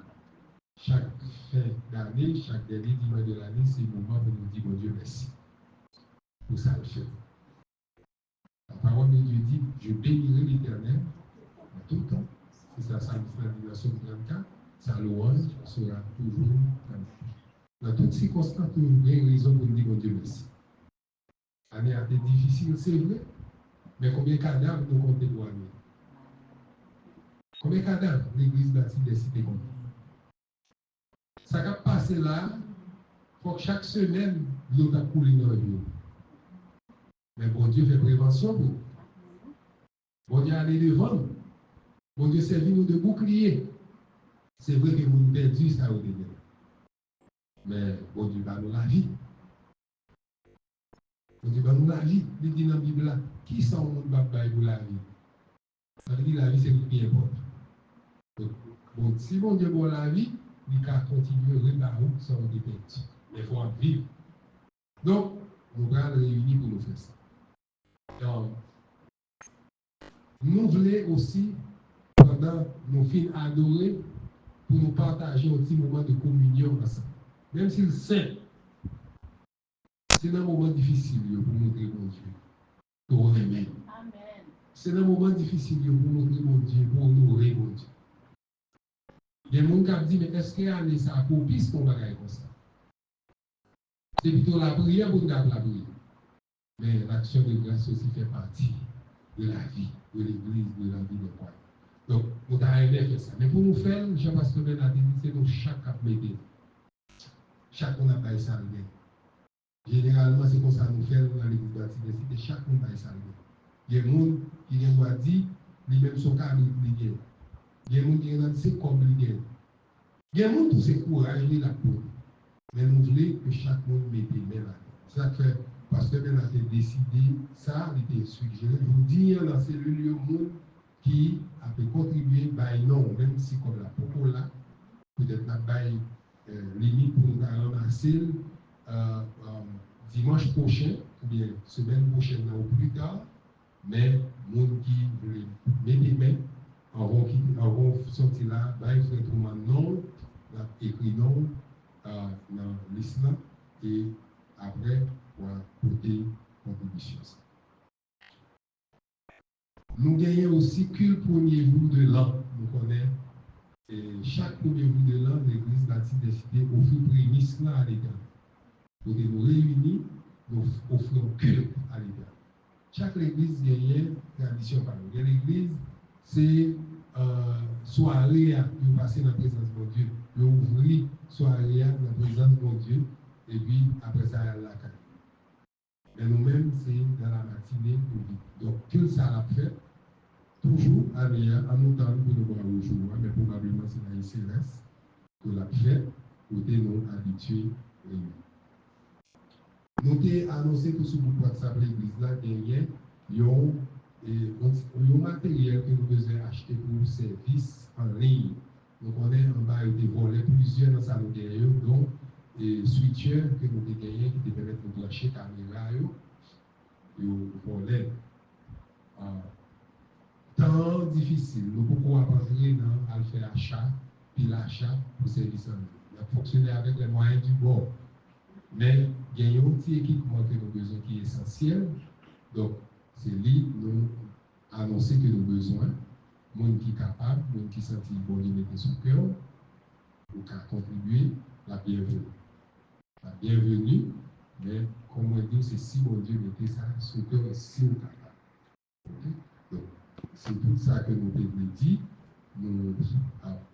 chaque fin d'année, chaque dernier dimanche de l'année, c'est le moment où nous disons, mon Dieu, merci. Pour ça, le fait. La parole de Dieu dit, je bénirai l'Éternel en tout temps. C'est ça, Psalm 34, sa louange sera toujours dans toutes circonstances, nous avons une raison pour nous dire, mon Dieu, merci. L'année a été difficile, c'est vrai, mais combien de cadavres nous comptons témoigner? Combien de cadavres l'Église bâtie des cités comme ça va passer là, il faut que chaque semaine, l'eau a coulé dans le vie. Mais bon Dieu fait prévention pour nous. Bon Dieu aller devant nous. Bon Dieu servit nous de bouclier. C'est vrai que nous perdons ça au début. Mais bon Dieu va nous la vie. Bon Dieu va nous la vie. Il dit dans la Bible là, qui sont le monde va pour la vie? Ça veut dire la vie c'est le plus important. Donc, bon, si bon Dieu pour la vie, il va continuer à rebarrer sans dépendre. Mais il faut en vivre. Donc, nous allons réunir pour nous faire ça. Donc, nous voulons aussi, pendant nos films adorés, pour nous partager un petit moment de communion ensemble. Même si c'est un moment difficile pour montrer mon Dieu, pour nous aimer. C'est un moment difficile pour montrer mon Dieu, pour nous honorer mon Dieu. Il y a des gens qui disent, mais est-ce qu'il y a ça propice pour bagaille comme ça? C'est plutôt la prière pour nous la prière. Mais l'action de grâce aussi fait partie de la vie, de l'Église, de la vie des croyants. Donc, nous avons aimé faire ça. Mais pour nous faire, Jean-Pasteur Ben a dit, c'est nous chaque cap métier. Chaque monde a pas ça. Généralement, c'est comme ça nous fait dans l'Église bâtie des cités, chaque monde a ça. Il y a des gens qui ont dit, lui-même son cas, il y a des gens qui ont dit, comme il y a. Il y a des gens qui ont ce courage, la peau. Mais nous voulons que chaque monde mette les mains là. C'est ça que parce que Ben a décidé, ça, il était suggéré. Je vous dis, dans ces lieux, monde qui a pu contribuer, non, même si comme la propos là, peut-être la bail limite pour nous ramasser dimanche prochain, ou bien semaine prochaine ou plus tard, mais monde qui veut mettre les mains, vont sortir là, il faut être non, écrit non dans l'islam et après pour apporter contribution. Nous gagnons aussi que le premier jour de l'an. Nous connaissons chaque premier jour de l'an, l'Église bâtie décidé d'offrir prémisse à l'État. Pour nous réunir, nous offrons culte à l'État. Chaque Église gagne une tradition par nous. L'Église, c'est soirée à passer dans la présence de Dieu. Ouvrir soirée dans la présence de Dieu et puis après ça, à la caille. Mais nous-mêmes, c'est dans la matinée pour vivre. Donc, que ça l'a fait, toujours en nous temps pour nous voir au jour, mais probablement c'est dans les CRS que l'a fait, côté non habitué. Nous avons annoncé que sur le WhatsApp, l'église là, derrière, il y a un matériel que nous devons acheter pour le service en ligne. Donc, on est en bas, il y a volé plusieurs dans sa derrière, donc, et switcher que nous avons gagné qui permettent de brancher caméra, et volé. Temps difficile, nous pouvons rentrer dans le faire achat, puis l'achat pour service en ligne. Il a fonctionné avec les moyens du bord. Mais il y a un petit équipement que nous avons besoin qui est essentiel. Donc, c'est lui, nous annoncer que nous avons besoin. Monde qui est capable, monde qui sent bon, il mettre son cœur, pour contribuer la bienvenue. bienvenue, mais comme on dit, c'est si mon Dieu mettait ça sur le cœur et si on capable. Okay? Donc, c'est tout ça que nous devons dire. Nous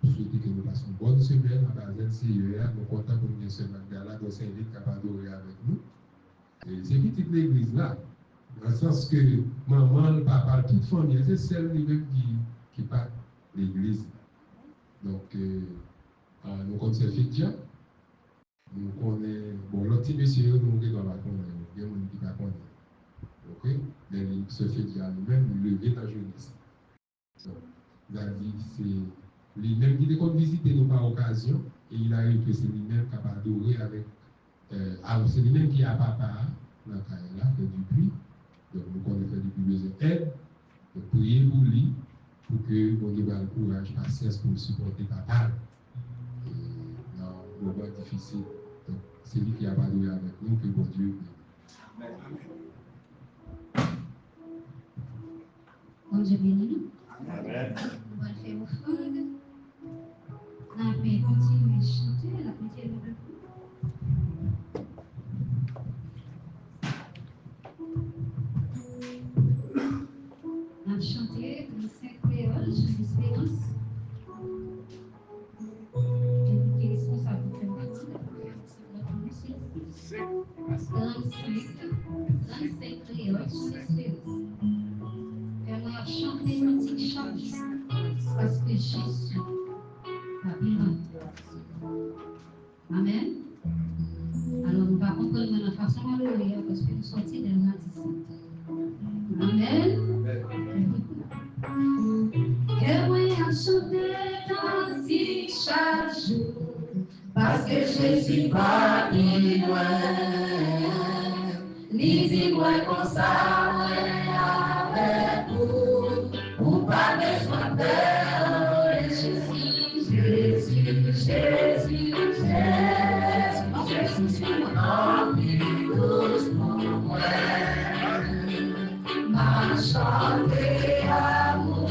souhaitons que nous passions une bonne semaine à Basel CIEA. Nous sommes contents pour une semaine là, nous sommes capables d'adorer avec nous. Et c'est petite l'église là, dans le sens que maman, le papa, toute famille, c'est celle lui-même qui part l'église. Donc, nous connaissons Fidja. Nous connaissons, bon, l'autre petit monsieur, nous ne connaissons pas, il y a des gens qui ne connaissent pas. Ok? Mais ce Fidja lui-même, il levé dans la jeunesse. Donc, il a dit, c'est lui-même qui a visité nous par occasion, et il a eu que c'est lui-même capable d'adorer avec. Alors, c'est lui-même qui a papa dans la carrière là, fait du puits. Donc, nous connaissons du puits besoin d'aide. Donc, priez pour lui, pour que nous ayons le courage, patience pour supporter papa. Dans le moment difficile. Donc, c'est lui qui a adoré avec nous, que bon Dieu. Bon Dieu béni. Amen. On va le faire offrande. On va continuer à chanter, la prière de on va chanter le 5 créoles, chant d'espérance. Et qui est responsable pour faire offrande. 35 créoles, chant d'espérance. Et on va chanter un petit chant parce que Jésus a bien. Amen. Alors, nous va comprendre de la façon malheureuse parce que nous sortons de l'anticipation. Amen. Et moi, à chanter ainsi chaque jour parce que Jésus va bien loin. Lisez-moi comme ça, avec vous, ou pas besoin de Jésus, Jésus, Jésus, Jésus, Jésus, mon douce pour moi. Ma chanter amour,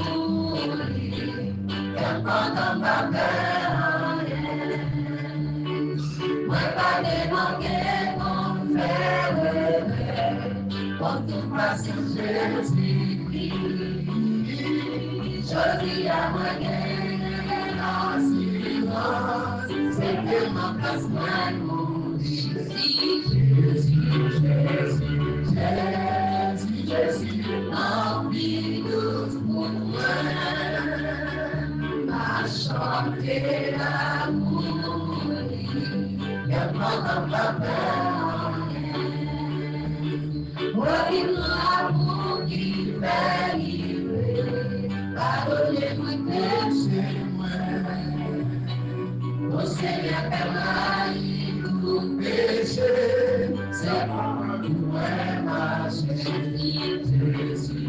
et pendant ma mère, moi pas demander mon frère, quand tout passe Jésus-Christ, je dis à moi en silence, c'est que mon place mon Jésus, Jésus, Jésus, Jésus, Jésus, remplis douce pour moi, ma chanter l'amour, et pendant ma peur, l'amour qui fait livrer, pardonnez-moi péché, au Seigneur permet tout péché, c'est pour moi marcher. Jésus, Jésus,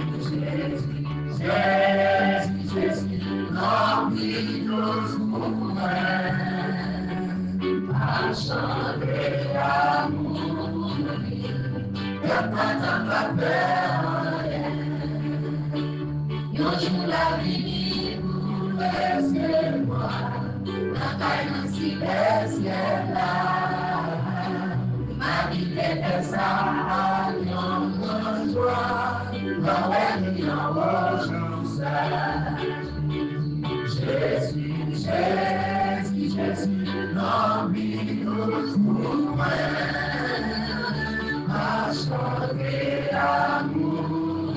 Jésus, Jésus, remplis nos mouvements, à chanter l'amour. Pendant ma peur, un jour la vie pour laisser moi, la taille si ciel là, ma vie était ça, yon joie, l'envers en haut, Jésus, Jésus, Jésus, remplis nos mouvements. À chanter l'amour,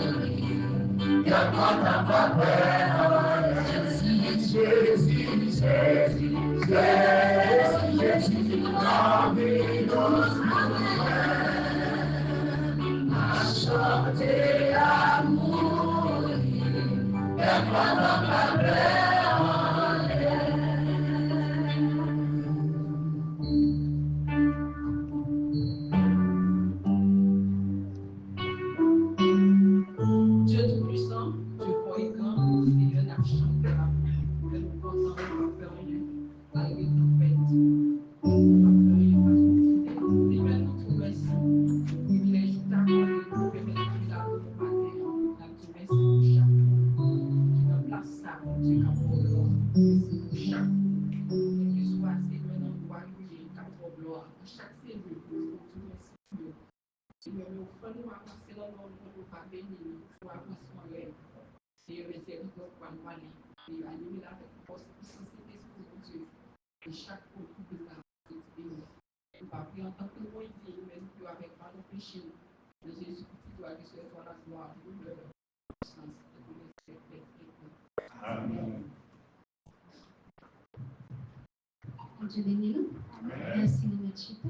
et pendant ma peur, Jésus, Jésus, Jésus, Jésus, Jésus, remplis nos mouvements. À chanter l'amour, et pendant ma peur. chaque séjour, pour tout merci. Seigneur, nous faisons avancer dans nos mondes, pas béni, pour avancer en l'air. Seigneur, les serviteurs pour nous aller, et animer la force, puissance et l'esprit de Dieu. Et chaque fois que nous avons béni, nous pas pris en tant que Moïse, mais nous pouvons avec pas nos péchés. De Jésus, qui doit que ce soit la gloire, nous le puissance, et nous le Amen. Dieu bénit nous. Merci de notre chita.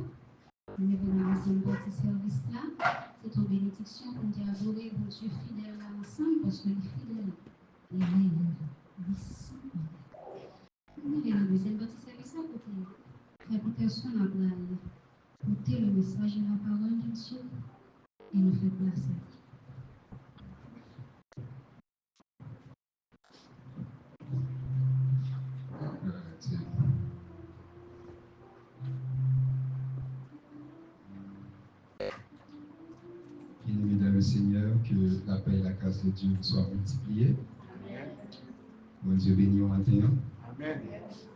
Nous venons à deuxième partie service là. C'est une bénédiction pour nous adorer pour Dieu fidèle là ensemble parce que les fidèles, il est sans. Nous venons à la deuxième partie service là pour faire protection à la porter le message de la parole de Dieu et nous faire place. Mesdames et Seigneur, que la paix et la grâce de Dieu soient multipliées. Mon Dieu béni au matin. Amen.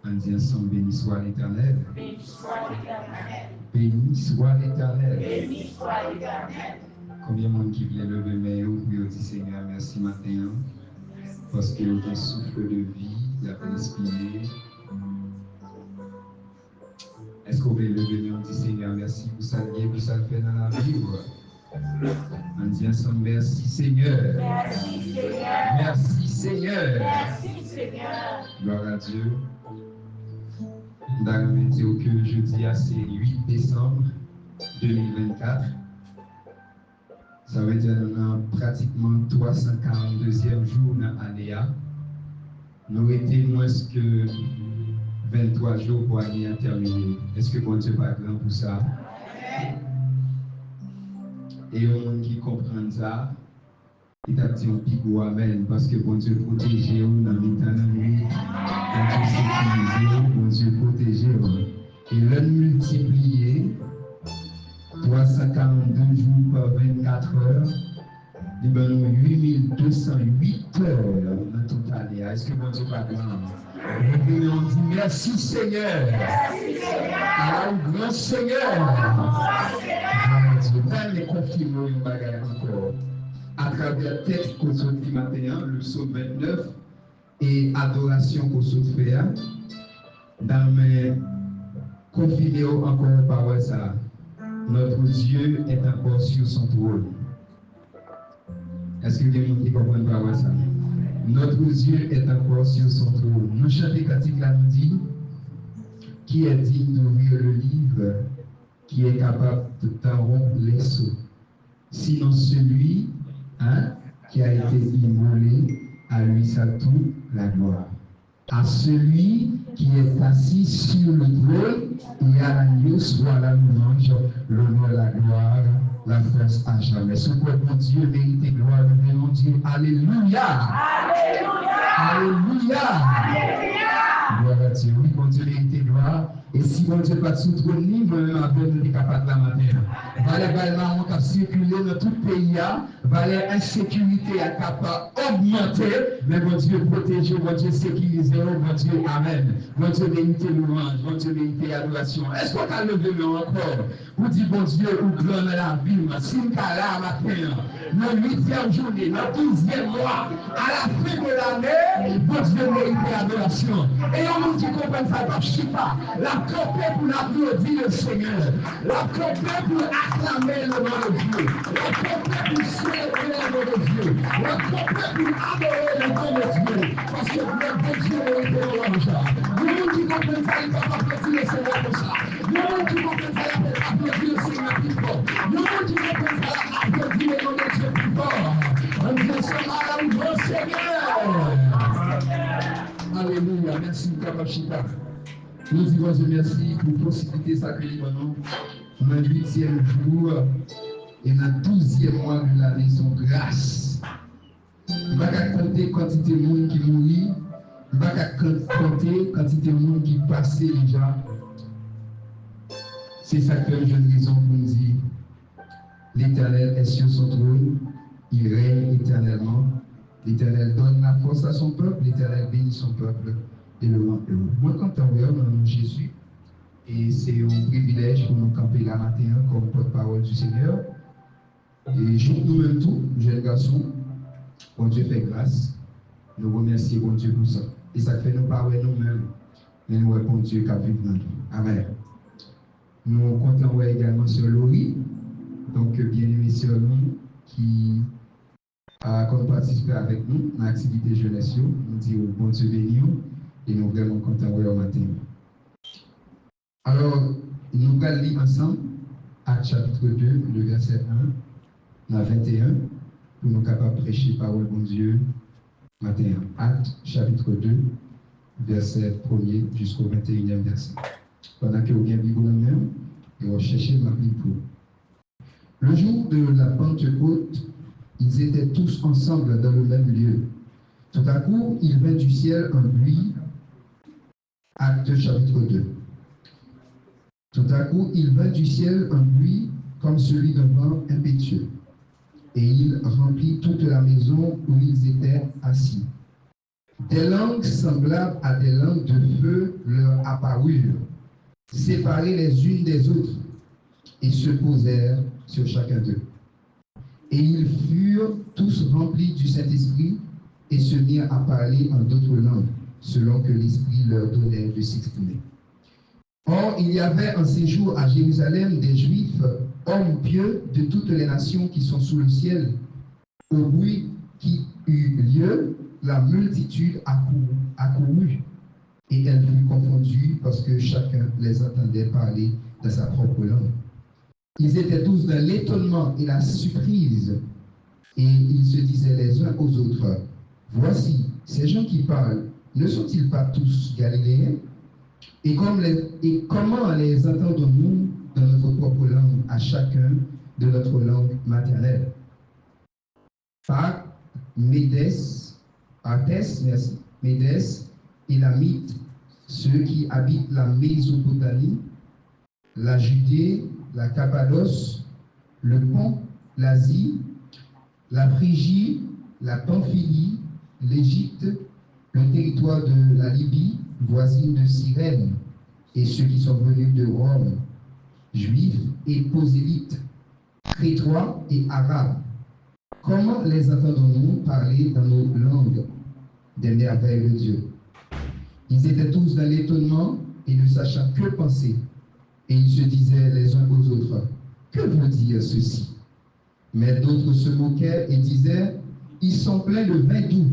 En disant ensemble, béni soit l'Éternel. Béni soit l'Éternel. Béni soit l'Éternel. Béni soit l'Éternel. Combien de monde qui vient lever mes mains pour dire Seigneur, merci matin. Parce que le souffle de vie, il a respiré. Est-ce qu'on veut lever mes mains et dire Seigneur, merci pour ça, pour ça le fait dans la vie? On dit ensemble, merci Seigneur. Merci Seigneur. Merci Seigneur. Merci Seigneur. Gloire à Dieu. Dans le météo que jeudi, c'est 8 décembre 2024. Ça veut dire que nous avons pratiquement 342e jour dans l'année. Nous avons été moins que 23 jours pour l'année terminer. Est-ce que bon Dieu n'est pas grand pour ça? Et au monde qui comprend ça, il a dit un pigou amen parce que bon Dieu protège vous dans le temps de la nuit, bon Dieu protège vous. Et l'un multiplié 342 jours par 24 heures, il y a 8208 heures dans toute l'année. Est-ce que bon Dieu pas grand? On dit merci Seigneur. Merci Seigneur. Alors, grand Seigneur. Dieu, les confirmer une bagarre encore. À travers texte qu'on saute du matin, le psaume 29 et adoration qu'on saute faire, dans mes confirmer encore par ça. Notre Dieu est encore sur son trône. Est-ce que les gens qui comprennent par ça? Notre Dieu est encore sur son trône. Nous chantons cantique là nous dit qui est digne d'ouvrir le livre, qui est capable de t'enrompre les seaux. Sinon celui qui a été immolé, à lui ça toute la gloire. À celui qui est assis sur le trône et à l'agneau soit la louange, l'honneur, la gloire, la force à jamais. Ce que mon Dieu mérite gloire, le nom Dieu. Alléluia. Alléluia. Alléluia. Alléluia. Gloire à Dieu. Oui, mon Dieu mérite gloire. Et si mon Dieu pas sous trône, moi-même, après, nous sommes capables la matin. Valait vraiment on a circulé dans tout le pays, valait insécurité est capable d'augmenter, mais mon Dieu protège, mon Dieu sécurise, mon Dieu amen. Mon Dieu mérite louange, mon Dieu mérite adoration. Est-ce qu'on a levé le encore? Vous dites, bon Dieu, ou grand dans la vie, si nous sommes là matin, dans la 8e journée, dans le 12e mois, à la fin de l'année, mon Dieu mérite adoration. Et on nous dit qu'on peut faire pas chipa. La camper pour applaudir le Seigneur, la camper pour acclamer le nom de Dieu, la camper pour célébrer le nom de Dieu, la camper pour adorer le nom de Dieu, parce que le bon Dieu est louange. Nous qui comprenons ça, il va applaudir le Seigneur pour ça. Nous qui comprenons ça, il va applaudir le Seigneur plus fort. Nous qui comprenons ça, il va applaudir le nom de Dieu plus fort. On dit ça à un grand Seigneur. Alléluia, merci, Kapachita. Nous disons Dieu merci pour la possibilité de s'accueillir maintenant dans le 8e jour et dans le 12e mois de l'année son grâce. Je ne vais pas compter quantité de monde qui mourit, je ne vais pas compter quantité de monde qui passe déjà. C'est ça que j'ai une raison pour nous dire l'Éternel est sur son trône, il règne éternellement. L'Éternel donne la force à son peuple, l'Éternel bénit son peuple. Et le rend heureux. Moi, quand on regarde dans Jésus, et c'est un privilège pour nous camper la matin comme porte-parole du Seigneur. Et je nous-mêmes tous, jeunes garçons, bon Dieu fait grâce. Nous remercions bon Dieu pour ça. Et ça fait nous parler nous-mêmes, mais nous répondons Dieu qui a vécu dans nous. Amen. Nous comptons également sur Laurie, donc bien-aimée sur nous, qui a participé avec nous dans l'activité jeunesse. Nous disons bon Dieu béni et nous vraiment contents au matin. Alors, nous allons lire ensemble Actes chapitre 2, le verset 1 à 21, pour nous capables de prêcher parole bon Dieu matin. Actes chapitre 2, verset 1er jusqu'au 21e verset. Pendant que vous avez Bible dans la main, et vous cherchez ma Bible pour. Le jour de la Pentecôte, ils étaient tous ensemble dans le même lieu. Tout à coup, il vint du ciel un bruit. Acte chapitre 2. Tout à coup, il vint du ciel un bruit comme celui d'un vent impétueux. Et il remplit toute la maison où ils étaient assis. Des langues semblables à des langues de feu leur apparurent, séparées les unes des autres, et se posèrent sur chacun d'eux. Et ils furent tous remplis du Saint-Esprit et se mirent à parler en d'autres langues, selon que l'Esprit leur donnait de s'exprimer. Or, il y avait en séjour à Jérusalem des Juifs, hommes pieux de toutes les nations qui sont sous le ciel. Au bruit qui eut lieu, la multitude accourut, et elle fut confondue parce que chacun les entendait parler dans sa propre langue. Ils étaient tous dans l'étonnement et la surprise, et ils se disaient les uns aux autres, « Voici, ces gens qui parlent, ne sont-ils pas tous galiléens? Et comment les entendons-nous dans notre propre langue, à chacun de notre langue maternelle? » Médès, Élamites, ceux qui habitent la Mésopotamie, la Judée, la Cappadoce, le Pont, l'Asie, la Phrygie, la Pamphylie, l'Égypte, le territoire de la Libye, voisine de Cyrène, et ceux qui sont venus de Rome, Juifs et prosélytes, Crétois et Arabes. Comment les entendons-nous parler dans nos langues des merveilles de Dieu? Ils étaient tous dans l'étonnement et ne sachant que penser. Et ils se disaient les uns aux autres, « Que veut dire ceci ?» Mais d'autres se moquaient et disaient, « Ils sont pleins de vin doux. »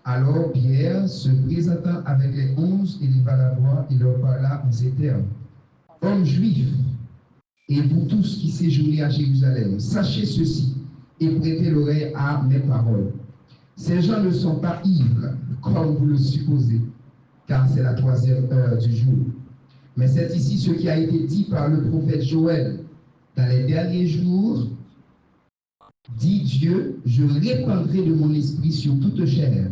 Alors Pierre, se présentant avec les 11, éleva la voix et leur parla en ces termes, « Hommes juifs, et vous tous qui séjournez à Jérusalem, sachez ceci et prêtez l'oreille à mes paroles. Ces gens ne sont pas ivres, comme vous le supposez, car c'est la 3e heure du jour. Mais c'est ici ce qui a été dit par le prophète Joël. Dans les derniers jours, dit Dieu, je répandrai de mon esprit sur toute chair.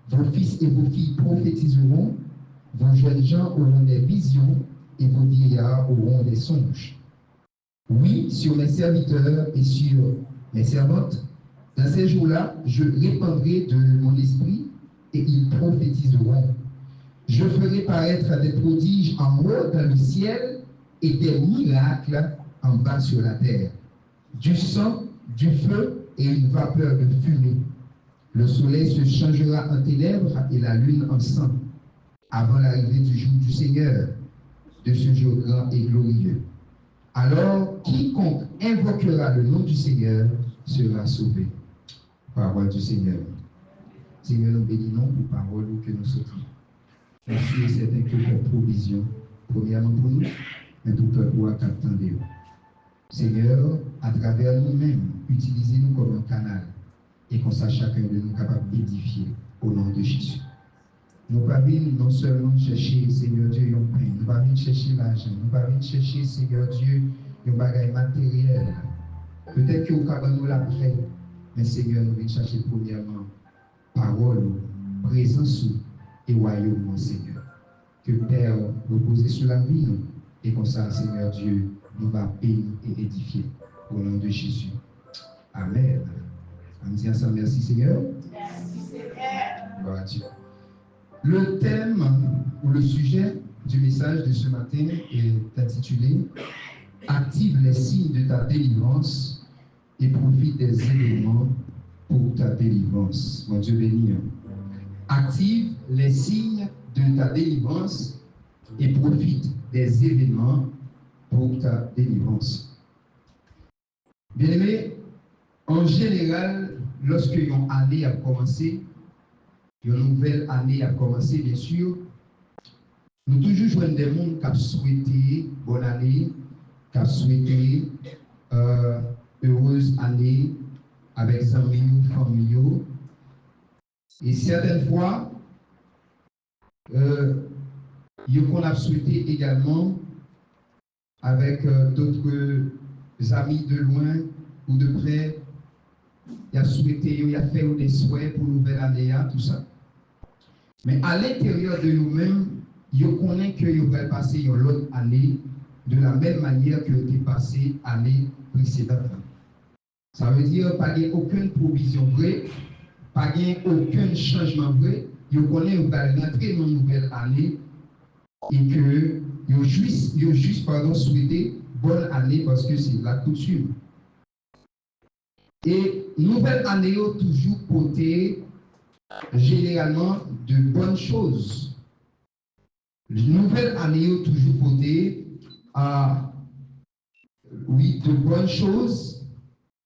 Vos fils et vos filles prophétiseront, vos jeunes gens auront des visions et vos vieillards auront des songes. Oui, sur mes serviteurs et sur mes servantes, dans ces jours-là, je répandrai de mon esprit et ils prophétiseront. Je ferai paraître des prodiges en haut dans le ciel et des miracles en bas sur la terre. Du sang, du feu et une vapeur de fumée. Le soleil se changera en ténèbres et la lune en sang, avant l'arrivée du jour du Seigneur, de ce jour grand et glorieux. Alors, quiconque invoquera le nom du Seigneur sera sauvé. Parole du Seigneur. Seigneur, nous bénissons pour parole que nous soutenons. Merci et certain que pour provision, premièrement pour nous, mais pour le peuple qui attendait. Seigneur, à travers nous-mêmes, utilisez-nous comme un canal et qu'on sache chacun de nous capable d'édifier au nom de Jésus. Nous ne venons pas non seulement chercher, Seigneur Dieu, un pain, nous ne venons pas chercher l'argent, nous ne venons pas chercher, Seigneur Dieu, un bagage matériel. Peut-être que vous avez nous l'après, mais Seigneur, nous venons chercher premièrement parole, présence et royaume, Seigneur. Que Père repose sur la vie, et comme ça, Seigneur Dieu, nous va bénir et édifier au nom de Jésus. Amen. On dit ensemble, merci Seigneur. Merci Seigneur. Gloire à Dieu. Le thème ou le sujet du message de ce matin est intitulé « Active les signes de ta délivrance et profite des événements pour ta délivrance. » Mon Dieu béni. Active les signes de ta délivrance et profite des événements pour ta délivrance. Bien-aimés, en général, lorsque une année a commencé, une nouvelle année a commencé, bien sûr, nous toujours jouons des gens qui ont souhaité bonne année, qui ont souhaité heureuse année avec des amis, familles. Et certaines fois, qu'on a souhaité également avec d'autres amis de loin ou de près. Il a souhaité, il a fait des souhaits pour nouvelle année, tout ça. Mais à l'intérieur de nous-mêmes, il connaît que il va passer une autre année de la même manière que il est passé l'année précédente. Ça veut dire pas aucune provision vraie, pas aucun changement vrai. Il connaît qu'il va rentrer dans une nouvelle année et que il juste souhaité bonne année parce que c'est la coutume. Et nouvelle année a toujours porté généralement de bonnes choses. Nouvelle année a toujours porté de bonnes choses.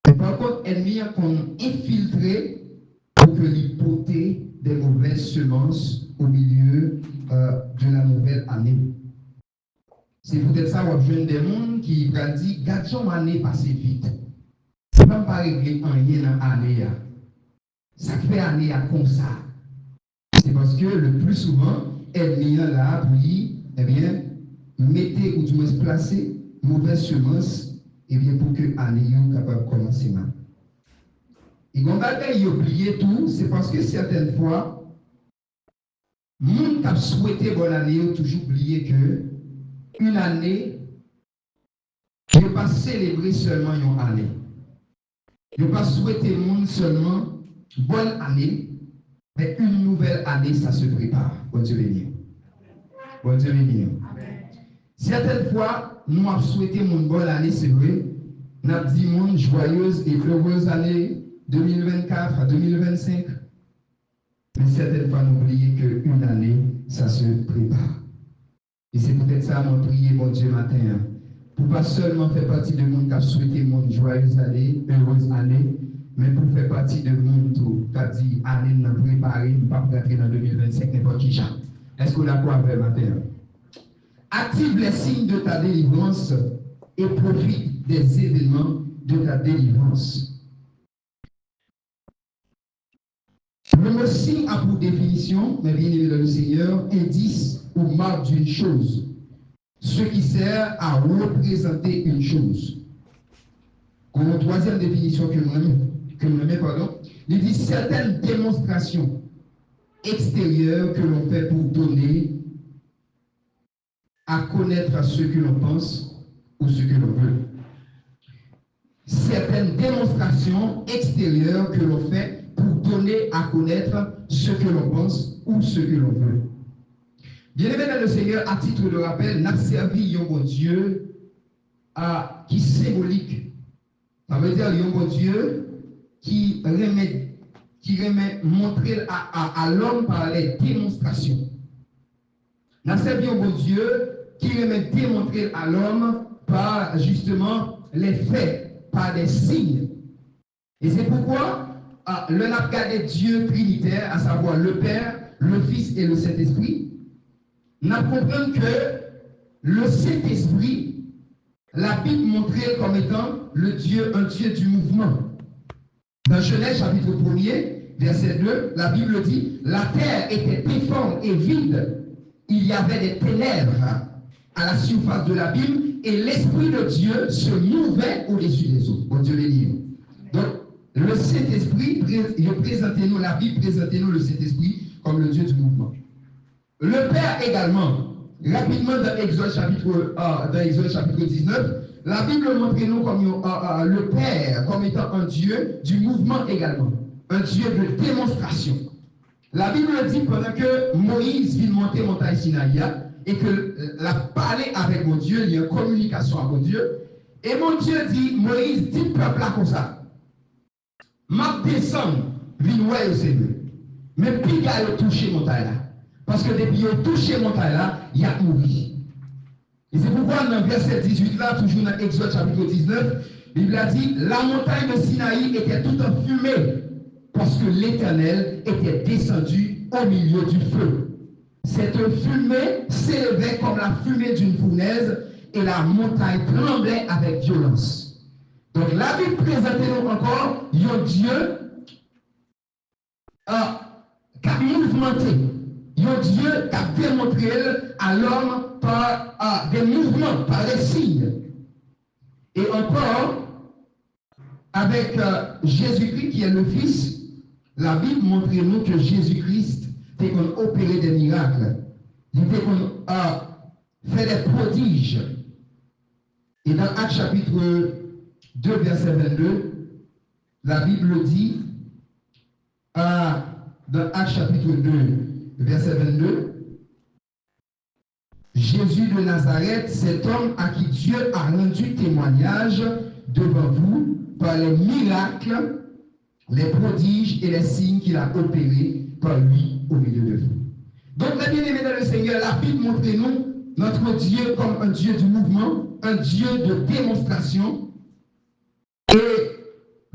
Mais par contre, ennemi a infiltré pour que les porter des mauvaises semences au milieu de la nouvelle année. C'est peut-être ça, on a besoin des gens qui vont dire, gardons l'année passée vite. C'est même pas régler rien dans l'année. Ça fait année comme ça. C'est parce que le plus souvent, ennemi là pour dire, eh bien, mettez ou du moins placer mauvaise semence, eh bien, pour que l'année soit capable de commencer mal. Et quand on a oublié tout, c'est parce que certaines fois, les gens qui ont souhaité bonne année ont toujours oublié que une année, ne pas célébrer seulement une année. Ne pas souhaiter le monde seulement bonne année, mais une nouvelle année, ça se prépare. Bon Dieu béni. Bon Dieu béni. Certaines fois, nous avons souhaité une bonne année, c'est vrai. Nous avons dit une joyeuse et heureuse année 2024 à 2025. Mais certaines fois, nous oublions qu'une année, ça se prépare. Et c'est peut-être ça, mon prier, mon Dieu, matin. Pour pas seulement faire partie de monde qui a souhaité une joyeuse année, heureuse année, mais pour faire partie de monde qui a dit année non préparée, ne pas rentrer dans 2025 n'importe qui. Est-ce qu'on a quoi à faire matin? Active les signes de ta délivrance et profite des événements de ta délivrance. Le mot signe a pour définition, mes bien-aimés dans le Seigneur, indice ou marque d'une chose, ce qui sert à représenter une chose. Comme une troisième définition que nous mets, il dit certaines démonstrations extérieures que l'on fait pour donner à connaître à ce que l'on pense ou ce que l'on veut. Certaines démonstrations extérieures que l'on fait pour donner à connaître ce que l'on pense ou ce que l'on veut. Bien-aimé dans le Seigneur, à titre de rappel, n'a servi un bon Dieu qui est symbolique. Ça veut dire un bon Dieu qui remet montrer à l'homme par les démonstrations. N'a servi un bon Dieu qui remet démontrer à l'homme par justement les faits, par des signes. Et c'est pourquoi le n'a regardé Dieu trinitaire, à savoir le Père, le Fils et le Saint-Esprit. Nous comprenons que le Saint-Esprit, la Bible montrait comme étant un Dieu du mouvement. Dans Genèse chapitre 1er, verset 2, la Bible dit, la terre était informe et vide. Il y avait des ténèbres à la surface de l'abîme et l'Esprit de Dieu se mouvait au-dessus des eaux. Bon Dieu béni. Donc, le Saint-Esprit, présentez-nous, la Bible présentez-nous le Saint-Esprit comme le Dieu du mouvement. Le Père également, rapidement dans Exode chapitre 19, la Bible montre-nous comme le Père comme étant un Dieu du mouvement également, un Dieu de démonstration. La Bible dit pendant que Moïse vient monter montagne Sinaï, et que la parler avec mon Dieu, il y a une communication avec mon Dieu. Et mon Dieu dit, Moïse, dit peuple là comme ça. M'a descendre, vin ouais au Seigneur. Mais puis il a touché montagne là. Parce que depuis qu'il a touché montagne là, il a mouru. Et c'est pourquoi dans le verset 18 là, toujours dans Exode chapitre 19, la Bible a dit, la montagne de Sinaï était toute en fumée, parce que l'Éternel était descendu au milieu du feu. Cette fumée s'élevait comme la fumée d'une fournaise, et la montagne tremblait avec violence. Donc la Bible présente nous encore un Dieu qui a mouvementé, un Dieu qui a démontré à l'homme par des mouvements, par des signes. Et encore, avec Jésus-Christ qui est le Fils, la Bible montre nous que Jésus-Christ fait qu'on opérait des miracles, il fait qu'on fait des prodiges. Et dans Actes chapitre 2, verset 22, la Bible dit, dans Actes chapitre 2, verset 22, Jésus de Nazareth, cet homme à qui Dieu a rendu témoignage devant vous par les miracles, les prodiges et les signes qu'il a opérés par lui au milieu de vous. Donc, mes bien-aimés dans le Seigneur, la Bible montre-nous notre Dieu comme un Dieu du mouvement, un Dieu de démonstration, et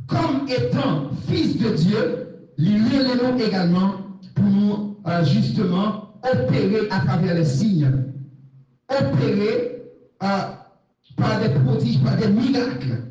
comme étant fils de Dieu, il nous également pour nous justement opérer à travers les signes, opérer par des prodiges, par des miracles.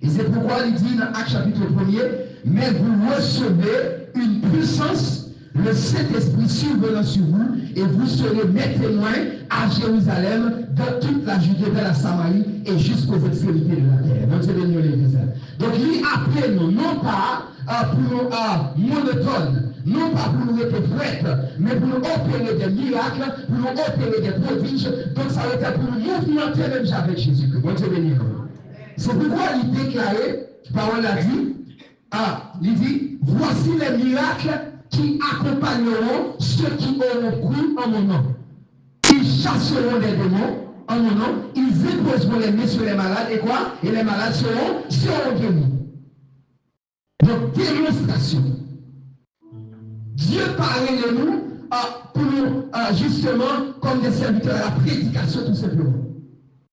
Et c'est pourquoi il dit dans Actes chapitre 1er, mais vous recevez une puissance, le Saint-Esprit survenant sur vous, et vous serez mes témoins à Jérusalem, dans toute la Judée, dans la Samarie, et jusqu'aux extrémités de la terre. Donc, c'est béni l'Église. Donc, il appelle nous, non pas pour nous monotones, non pas pour nous être prêtres, mais pour nous opérer des miracles, pour nous opérer des prodiges. Donc, ça va être pour nous mouvementer même avec Jésus-Christ. Bon Dieu béni. C'est pourquoi il déclarait, parole a dit, il dit, voici les miracles qui accompagneront ceux qui auront cru en mon nom. Ils chasseront des démons en mon nom, ils imposeront les mains sur les malades, et quoi? Et les malades seront guéris. Donc, démonstration. Dieu parlait de nous pour nous, justement, comme des serviteurs à la prédication, tout simplement.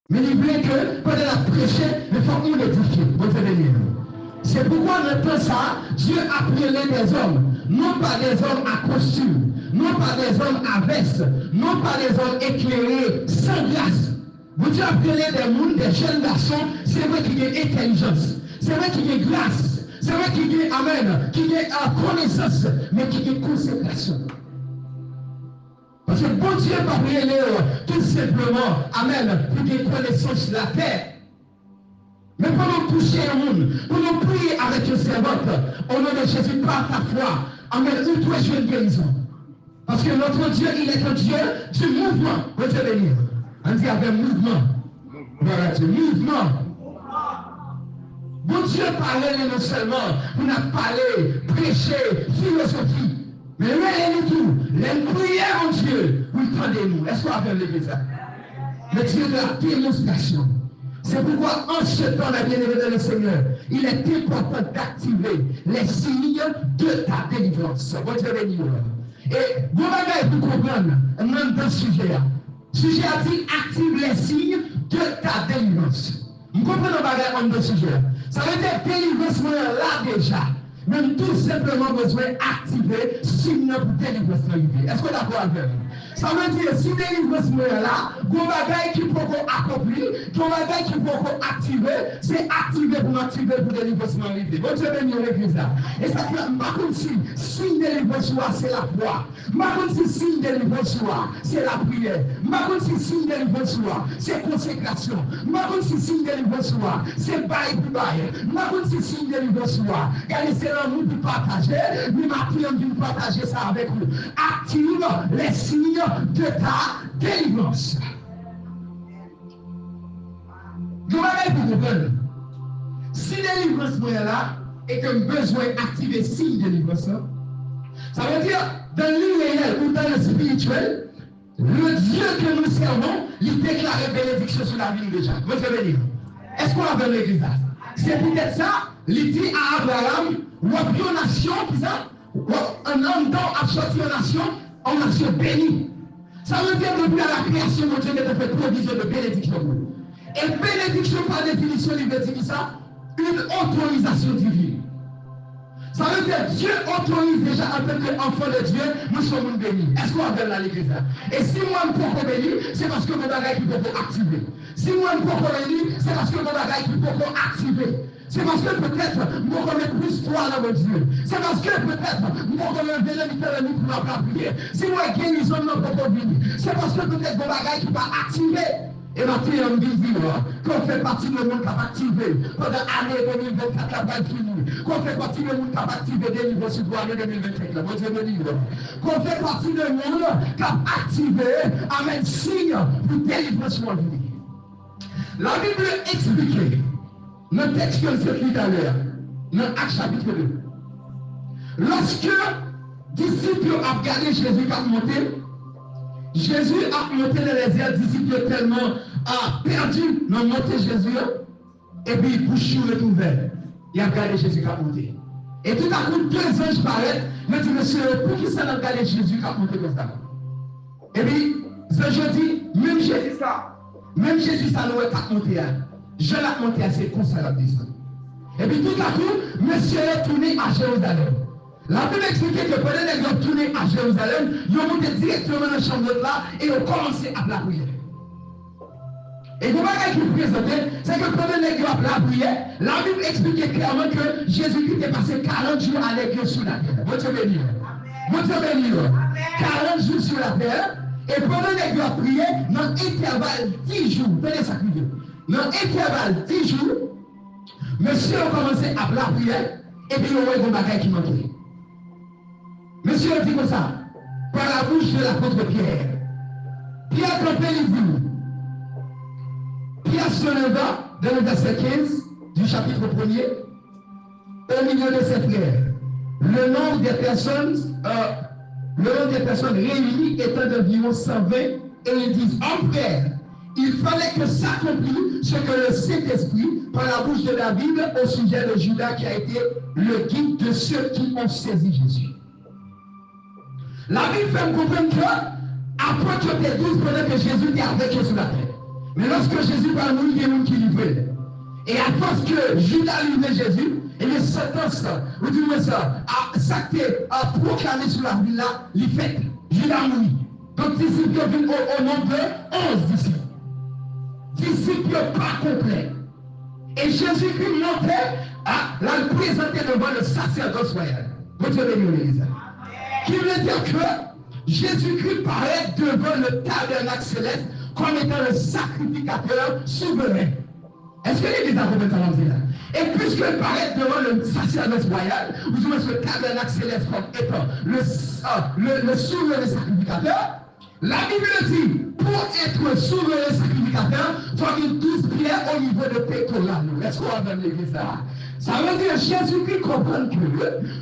Mais il voulait que, pendant la prêcher, il faut nous l'édifier. Vous allez venir. C'est pourquoi maintenant ça, Dieu a appelé des hommes, non pas des hommes à costume, non pas des hommes à veste, non pas des hommes éclairés, sans grâce. Vous Dieu a appelé des mondes, des jeunes garçons, c'est vrai qu'il y a intelligence, c'est vrai qu'il y a grâce, c'est vrai qu'il y a amen, qu'il y a connaissance, mais qu'il y a consécration. Parce que bon Dieu va prier tout simplement, amen, pour des connaissances sur la terre. Mais pour nous toucher au monde, pour nous prier avec une servante, au nom de Jésus, par ta foi, amen, où toi je une guérison. Parce que notre Dieu, il est un Dieu du mouvement. Vous Dieu bénir. On dit avec mouvement. Voilà, du mouvement. Bon Dieu parlait non seulement, on a parlé, prêché, philosophie. Mais regardez tout, les prières en Dieu, vous entendez-nous. Est-ce qu'on a fait l'église? Le Dieu de la démonstration. C'est pourquoi en ce temps, la bien-aimée de le Seigneur, il est important d'activer les signes de ta délivrance. Bon Dieu béni. Et vous m'avez pour comprendre, même dans ce sujet-là. Le sujet a dit active les signes de ta délivrance. Vous comprenez le dans ce sujet-là? Ça veut dire délivrance là déjà. Même tout simplement besoin d'activer signe pour délivrance. Est-ce que vous êtes d'accord avec moi? Ça veut dire, si délivrance est là, vous avez qui peut accomplir, vous avez qui peut activer, c'est activer pour activer pour délivrance arriver. Bon Dieu béni l'église là. Et ça fait, ma si signe délivrance c'est la foi. Ma si signe délivrance c'est la prière. Ma si signe délivrance c'est consécration. Ma si signe délivrance c'est bail pour bail. Ma si signe délivrance regardez, c'est l'amour pour partager, mais ma prière de partager ça avec vous. Active les signes de ta délivrance. Vous m'avez pour comprendre. Si délivrance est là et que besoin d'activer signe de délivrance, ça veut dire dans l'irréel ou dans le spirituel, Le Dieu que nous servons, il déclare bénédiction sur la vie déjà. Vous savez dire. Est-ce qu'on a vu l'église là? C'est peut-être ça, il dit à Abraham, ou une nation, qui ça? Un homme dont a sorti une nation bénie. Ça veut dire depuis à la création, mon Dieu a fait provision de bénédiction. Et bénédiction par définition, il veut dire ça, une autorisation divine. Ça veut dire Dieu autorise déjà en tant qu'enfant de Dieu, nous sommes bénis. Est-ce qu'on appelle là l'église là? Et si moi je ne peux pas bénir, c'est parce que mon bagage qui peut activer. Si moi je ne peux pas bénir, c'est parce que mon bagage qui peut activer. C'est parce que peut-être moi je mets plus foi dans mon Dieu. C'est parce que peut-être moi je mets vénémité pour la prière. Si moi je guérison dans mon propre vie, c'est parce que peut-être mon bagage qui va activer. Et maintenant, on dit qu'on fait partie du monde qui va activer pendant l'année 2024, la balle finie. Qu'on fait partie du monde qui va activer des niveaux sur l'année 2025. Moi, je me dis, qu'on fait partie du monde qui va activer, amène signe pour délivrer sur la vie. La Bible explique, le texte que je lis tout à l'heure, dans Actes chapitre 2. Lorsque les disciples ont regardé Jésus qui a monté, Jésus a monté dans les airs, disciples tellement perdu dans le monté Jésus, et puis il bouche est ouvert. Il a regardé Jésus qui a monté. Et tout à coup, deux anges paraissent, mais dit, monsieur, pour qui ça n'a regardé Jésus qui a monté comme ça? Et puis, ce jeudi, même Jésus ça nous a monté. Je l'ai monté, c'est comme ça la dit. Et puis tout à coup, monsieur est tourné à Jérusalem. La Bible explique que pendant les gens tournés à Jérusalem, ils ont monté directement dans la chambre là et ils ont commencé à la prière. Et vous voyez qui présentait, c'est que pendant les gens la prière, la Bible explique clairement que Jésus-Christ est passé 40 jours à l'église sur la terre. Vous Dieu béni. Vous Dieu béni. 40 jours sur la terre. Et pendant les gens priaient, dans l'intervalle 10 jours, tenez ça que dans l'intervalle 10 jours, monsieur a commencé à la prière et puis il y a eu un bagage qui manquait. Monsieur a dit comme ça, par la bouche de l'apôtre Pierre. Pierre, quand il dit, Pierre se leva dans le verset 15 du chapitre 1er, au milieu de ses frères. Le nombre des personnes réunies étant d'environ 120, et ils disent, en frère, il fallait que s'accomplisse ce que le Saint-Esprit, par la bouche de David, au sujet de Judas, qui a été le guide de ceux qui ont saisi Jésus. La Bible fait comprendre que, après que tu es 12 pendant que Jésus était avec eux sur la terre. Mais lorsque Jésus va mourir, il y a des gens qui livraient. Et à force que Judas livrait Jésus, et les sentences, ou du moins ça, a proclamé sur la ville là, il fait, Judas mourit. Donc, disciples viennent au nombre de 11 disciples. Disciples pas complets. Et Jésus-Christ montait, là, le présentait devant le sacerdoce royal. Vous Dieu béni, l'église. Qui veut dire que Jésus-Christ paraît devant le tabernacle céleste comme étant le sacrificateur souverain. Est-ce que l'église a compris ça là? Et puisqu'il paraît devant le sacerdoce royal, vous avez le tabernacle céleste comme étant le souverain sacrificateur, la Bible dit, pour être souverain sacrificateur, il faut avoir 12 pierres au niveau de pectoral. Est-ce qu'on va dans l'église là? Ça veut dire Jésus-Christ comprend que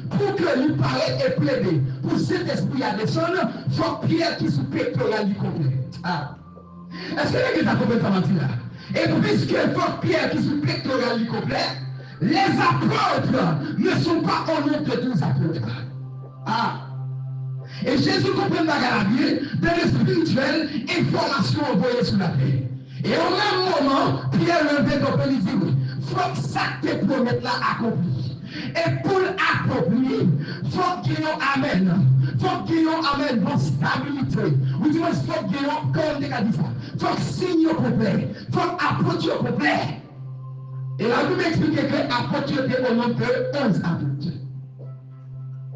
pour que lui paraisse et plaider, pour cet esprit à descendre, il faut que Pierre qui sous pectoral lui complet. Est-ce que l'église a compris ça là? Et puisque faut que Pierre qui sous pectoral lui complet, les apôtres ne sont pas au nombre de 12 apôtres. Et Jésus comprend la Bible de le spirituel, information envoyée sur la terre. Et au même moment, Pierre levait dans le dit oui, il faut que ça te promette là accompli. Et pour l'accomplir, il faut qu'il y ait un amen. Il faut qu'il y ait un amen dans stabilité. Ou du moins, il faut qu'il y ait un, comme des cas dit ça, il faut que signe complet, il faut qu'apôtre complet. Et la Bible explique que l'apôtre était au nombre de 11 apôtres.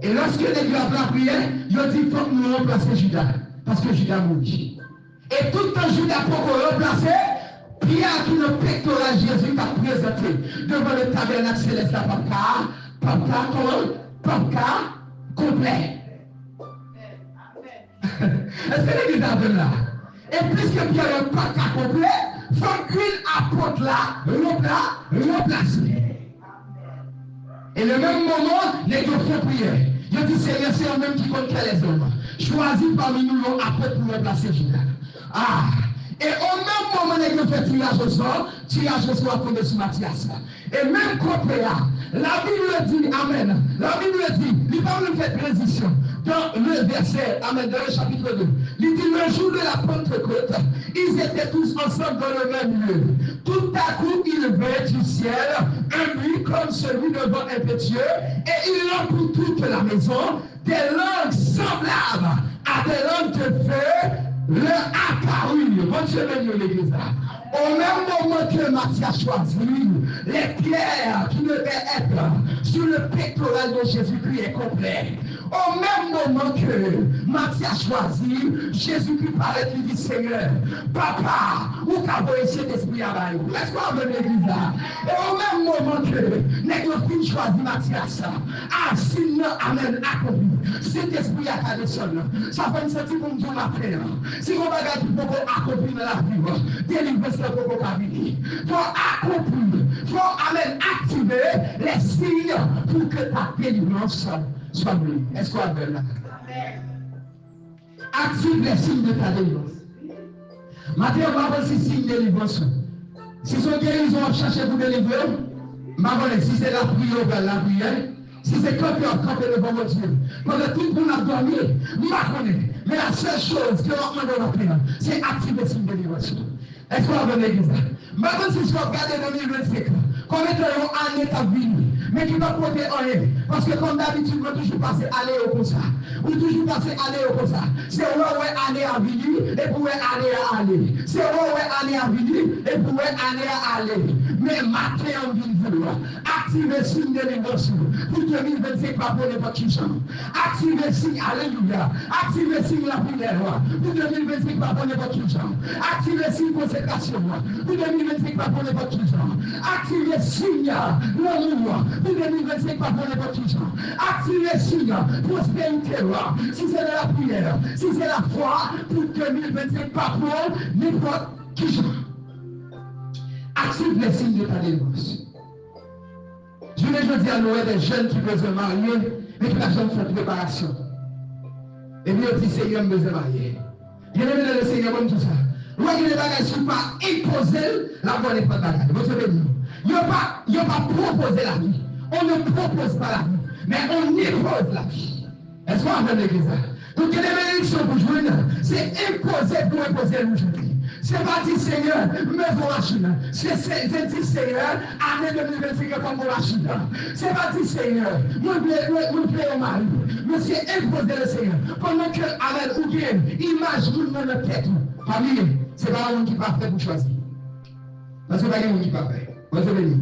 Et lorsque les gars ont prié, ils ont dit il faut que nous remplacions Judas. Parce que Judas mourit. Et tout le temps, Judas pour remplacer, Pierre qui ne pectoral Jésus qui a présenté devant le tabernacle céleste à Pamka complet. Est-ce que l'église a là? Et puisque Pierre n'est pas complet, il faut qu'une apôtre là, remplacer. Et le même moment, les gens font prier. Je dis, Seigneur, c'est eux-mêmes qui comptent les hommes. Choisis parmi nous l'homme après pour remplacer Judas. Ah! Et au même moment où fait tirage au sort a tombé sur Matthias. Et même côté la Bible dit, Amen. La Bible dit, il va nous faire transition. Dans le verset, Amen, dans le chapitre 2, il dit le jour de la Pentecôte, ils étaient tous ensemble dans le même lieu. Tout à coup, il vint du ciel un bruit comme celui de vent impétueux, et il remplit toute la maison, des langues semblables à des langues de feu, leur apparut. Bon Dieu bénit l'église. Au même moment que Matthias choisit, les pierres qui devaient être sur le pectoral de Jésus-Christ est complet. Au même moment que Matthias choisit, Jésus-Christ paraît lui dit Seigneur, Papa, où qu'a voyé cet esprit à bailler? Est-ce qu'on veut l'église là? Et au même moment que Négophine choisit Matthias, signe, Amen, accompli. Cet esprit à ta descendre. Ça fait une sortie pour nous dire ma frère. Si on va garder pour accomplir dans la vie, délivrer ce pour accomplir. Il faut accomplir, il faut, Amen, activer les signes pour que ta délivrance soit venue. Est-ce qu'on va là? Active les signes de ta délivrance. Maintenant, on va voir ces signes de délivrance. Si son guérison a cherché pour délivrer, si c'est la prière, la prière. Si c'est camper devant mon Dieu, pendant tout le monde a dormi, mais la seule chose que l'on demande à faire, c'est activer le signe de délivrance. Est-ce qu'on va dans l'église? Maintenant, si je regarde 2025, combien de temps on a état vie, mais qui va porter en rien? Parce que comme d'habitude, on toujours passer aller au comme ça. On toujours passer aller au comme ça. C'est où aller à venir et pour aller à aller. C'est où aller à venir et pour aller à aller. Mais matin, on vient vouloir activer le signe de délivrance pour 2025 pas pour n'importe qui gens. Activer le signe, alléluia. Activer le signe la prière pour 2025 pas pour n'importe qui gens. Activer le signe consécration pour 2025 pas pour n'importe qui gens. Activer le signe l'amour pour 2025 pas pour n'importe qui gens. Activer le signe prospérité si c'est de la prière, si c'est la foi pour 2025 pas pour n'importe qui gens. Active les signes de ta délivrance. Je vais dire à Noël des jeunes qui veulent se marier, mais qui n'ont jamais fait de préparation. Et bien, il dit Seigneur, je veux marier. Je vais dire le Seigneur comme tout ça. Moi, je ne vais pas imposer la bonne époque de la vie. Vous savez, il n'y a pas proposer la vie. On ne propose pas la vie, mais on impose la vie. Est-ce qu'on a l'église? Donc, il y a des bénédictions pour jouer, c'est imposer pour imposer aujourd'hui. C'est pas dit Seigneur, mais vos machines. C'est dit Seigneur, année 2025 comme vos machines. C'est pas dit Seigneur, moi je plais au mari. Mais c'est imposer le Seigneur. Pendant que, Amen, ou bien, image vous dans notre tête. Famille, c'est pas un monde qui va faire pour choisir. Parce que c'est pas un monde qui va faire. Vous avez dit.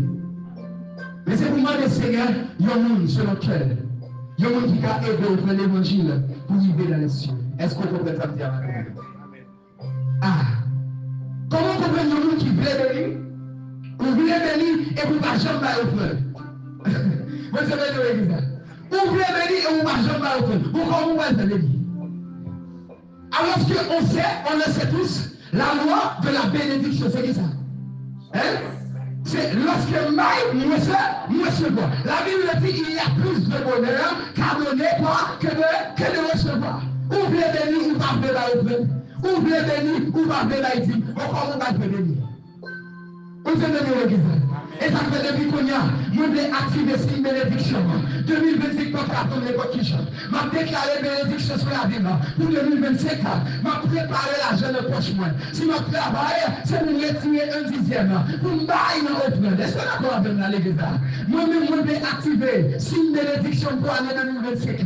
Mais c'est pour moi le Seigneur, il y a un monde sur notre cœur. Il y a un monde qui a aidé au prendre l'évangile pour vivre dans les cieux. Est-ce qu'on comprend ça bien? Ah! Comment on comprend le monde qui voulait venir? Vous voulez venir et vous ne pouvez jamais offrir. Vous savez de l'église. Vous voulez venir et vous ne pouvez jamais offrir. Pourquoi vous voulez venir? Alors qu'on sait, on le sait tous, la loi de la bénédiction, c'est qui ça? Hein? C'est lorsque maille, monsieur bois. La Bible dit qu'il y a plus de bonheur qu'à donner quoi que de recevoir. Ou voulez venir ou pas venir. Ou voulez venir ou pas venir. Pourquoi on va venir? Vous êtes venu l'église. Et ça fait depuis qu'on y a, moi je vais activer cette bénédiction. 2025, pas attendre n'importe qui chante. Je vais déclarer bénédiction sur la vie. Pour 2025, je vais préparer l'argent de poche. Si je travaille, c'est pour retirer 1/10. Pour me bailler dans l'autre. Est-ce qu'on est d'accord avec dans l'église? Moi-même, je vais activer cette bénédiction pour l'année 2025.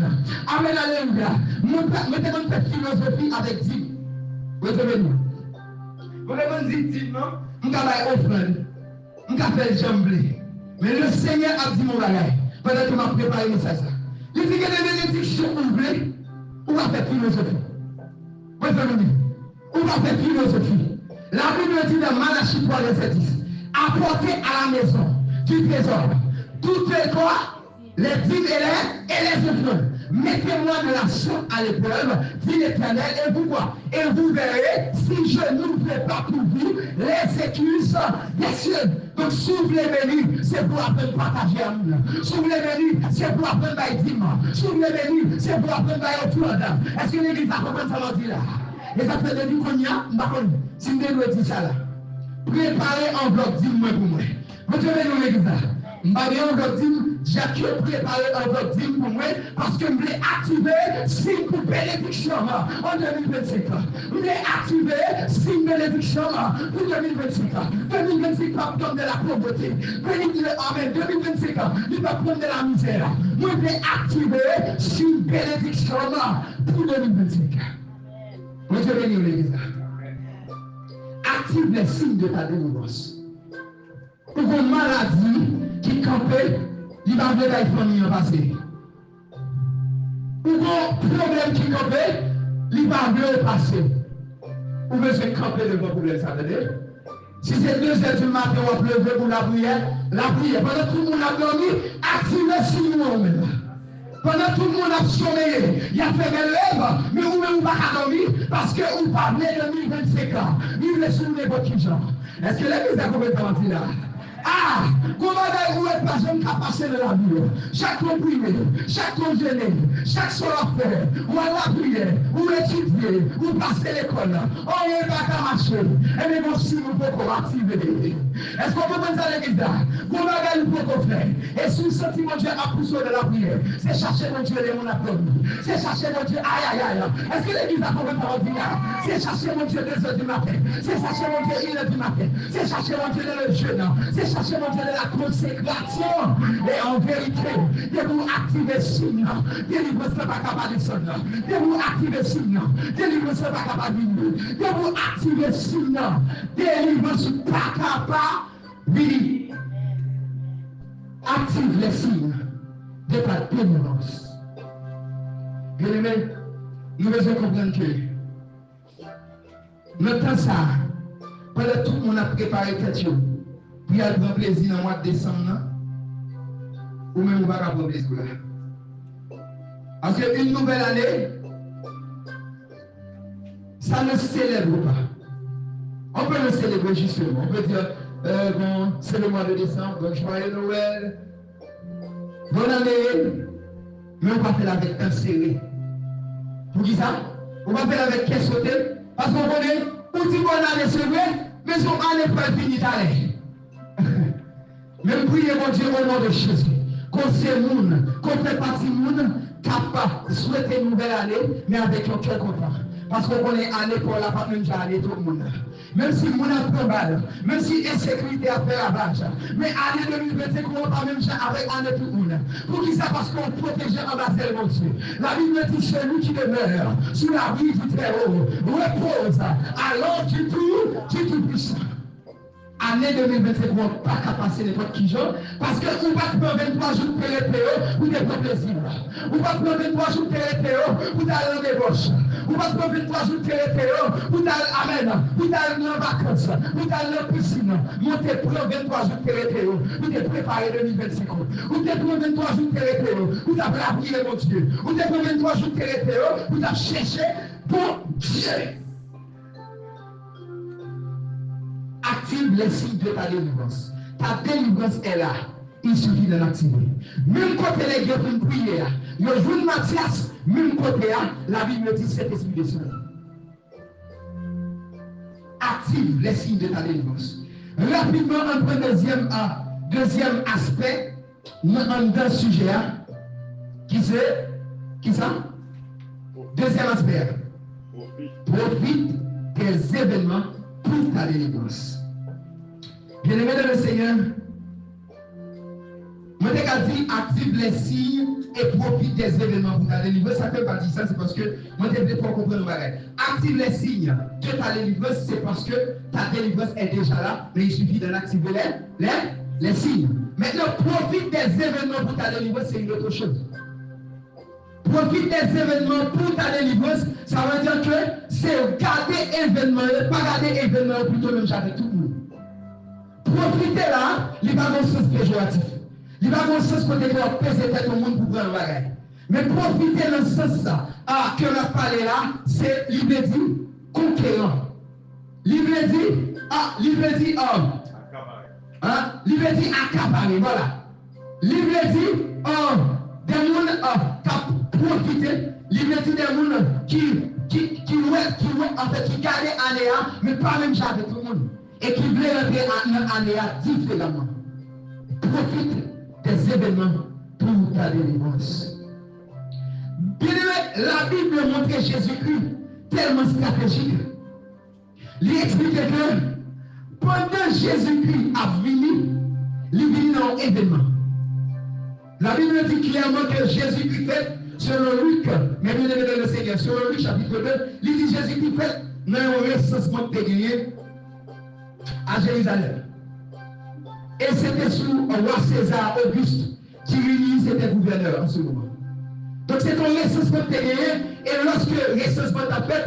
Amen, alléluia. Je vais faire philosophie avec Dieu. Vous êtes venu. Vous avez dit Dieu, non? Je vais faire offrande. Je vais faire jamblé. Mais le Seigneur a dit mon bagage. Pendant que je m'ai préparé le message. Il dit que les bénédictions ouvrées, on va faire philosophie. Vous savez, on va faire philosophie. La Bible dit dans Malachie 3, verset 10. Apportez à la maison du trésor. Tout est quoi? Les dîmes et les offrandes. Mettez-moi de la sorte à l'épreuve, dit l'Éternel, et vous quoi? Et vous verrez, si je n'ouvre pas pour vous les excuses des cieux. Donc, s'ouvre les menus, c'est pour apprendre à partager à nous. S'ouvre les menus, c'est pour apprendre à dire. S'ouvre les menus, c'est pour apprendre à autour. Est-ce que l'église a compris ça dit là? Et ça fait des qu'on y a, si vous devez dire ça là. Préparez un bloc, dis-moi pour moi. Vous devez nous l'église là. M'avez un bloc, j'ai préparé un bloc pour moi parce que je voulais activer signe pour bénédiction en 2025. Je voulais activer signe bénédiction pour 2025. 2025 va prendre de la pauvreté. 2025 il va prendre de la misère. Moi, je voulais activer signe bénédiction pour 2025. Vous devez nous l'église là. Active les signes de ta délivrance. Pour une maladie qui campait, il va venir dans la famille en passé. Pour un problème qui campait, il va venir passer. Ou besoin de camper devant le problème, ça veut dire. Si c'est 2h du matin, on va pleurer pour la prière. Pendant que tout le monde a dormi, active les signes nous-mêmes. Pendant que tout le monde a sommeillé, il a fait des lèvres, mais vous-même vous n'avez pas dormi parce que vous parlez de 2025 ans. Il est soulevé votre genre. Est-ce que l'église a complètement dit là? Ah, comment vous êtes pas jeune qu'à passer de la vie? Chaque prière, chaque gêné, chaque soir faire, ou à la prière, ou étudier, ou passer l'école, on n'est pas qu'à marcher. Et même si nous pouvons activer. Est-ce qu'on peut penser à l'église là? Comment vous pouvez faire? Et si le sentiment de Dieu a poussé de la prière, c'est chercher mon Dieu les mon applaudis. C'est chercher mon Dieu, aïe aïe aïe. Est-ce que l'église a complètement dit là? C'est chercher mon Dieu 2h du matin. C'est chercher mon Dieu 1h du matin. C'est chercher mon Dieu le jeûne. C'est chercher mon Dieu de la consécration. Et en vérité, de vous activer signe, délivrance n'est pas capable de sonner. De vous activer signe, délivrance n'est pas capable de venir. De vous activer signe, délivrance n'est pas capable de venir. Active les signes de ta délivrance. Bien aimé, nous devons comprendre que le temps ça, pendant tout le monde a préparé quelque chose. Puis elle prend plaisir dans le mois de décembre, ou même on va pas prendre plaisir là. Parce qu'une nouvelle année, ça ne célèbre pas. On peut le célébrer justement. On peut dire, bon, c'est le mois de décembre, donc joyeux Noël, bonne année, mais on va faire avec un serré. Pour qui ça? On va faire avec qu'est-ce sauté? Parce qu'on connaît, on dit bonne année, c'est vrai, mais son année peut être finie d'aller. Même prier mon Dieu au nom de Jésus. Qu'on c'est monde, qu'on fait partie du monde, capable de souhaiter une nouvelle année, mais avec un cœur content. Parce qu'on connaît année pour la part même déjà année tout le monde. Même si le monde a pris mal, même si l'insécurité a fait ravage, mais année 2025, on va pas même avec année tout le monde. Pour qui ça? Parce qu'on protège en bas de mon Dieu. La Bible dit celui qui demeure sous la vie du Très-Haut repose alors du tout puissant. Année 2025, on ne va pas passer n'importe qui jour, parce que on va prendre 23 jours de téléthéo pour des plaisir. On va prendre 23 jours de téléthéo pour aller en débauche. On va prendre 23 jours de téléthéo pour aller amen, pour aller en vacances, pour aller en piscine. Monter prendre 23 jours de téléthéo pour te préparer 2025. On te prend 23 jours de téléthéo pour t'appeler mon Dieu. On te prend 23 jours de téléthéo pour te chercher pour Dieu. Active les signes de ta délivrance. Ta délivrance est là. Il suffit de l'activer. Même côté les gars pour prier, le jour de Mathias, même côté, la Bible dit cet esprit de Dieu. Active les signes de ta délivrance. Rapidement, on prend deuxième aspect, dans sujet, qui ça? Deuxième aspect. Profite des événements pour ta délivrance. Bien-aimé dans le Seigneur, moi je dis active les signes et profite des événements pour ta délivrance. Ça fait partie de ça, c'est parce que moi je pour comprendre le bagage. Active les signes de ta délivrance, c'est parce que ta délivrance est déjà là, mais il suffit d'en activer les signes. Maintenant, profite des événements pour ta délivrance, c'est une autre chose. Profite des événements pour ta délivrance, ça veut dire que c'est garder événements, pas garder événements plutôt même avec tout le monde. Profiter là, il va dans le sens péjoratif. Il va dans le sens côté de peser tête au monde pour prendre le bagage. Mais profiter dans ce sens que la parlé là, c'est l'idée dit conquérant. L'idée dit accaparer, voilà. L'idée dit des gens qui profitent, l'idée dit des gens qui en fait, qui gardent l'année, mais pas même avec tout le monde. Et qui veulent rentrer dans l'année différemment. Profite des événements pour ta délivrance. Bien aimé, la Bible montre Jésus-Christ tellement stratégique. Il explique que pendant Jésus-Christ a venu, il venu dans un événement. La Bible dit clairement que Jésus-Christ fait, selon Luc, mais bien aimé dans le Seigneur, selon Luc chapitre 2, il dit Jésus-Christ fait dans un recensement de gagné à Jérusalem. Et c'était sous le roi César Auguste qui réunissait des gouverneurs en ce moment. Donc c'est un recensement de gagné, et lorsque le recensement a fait,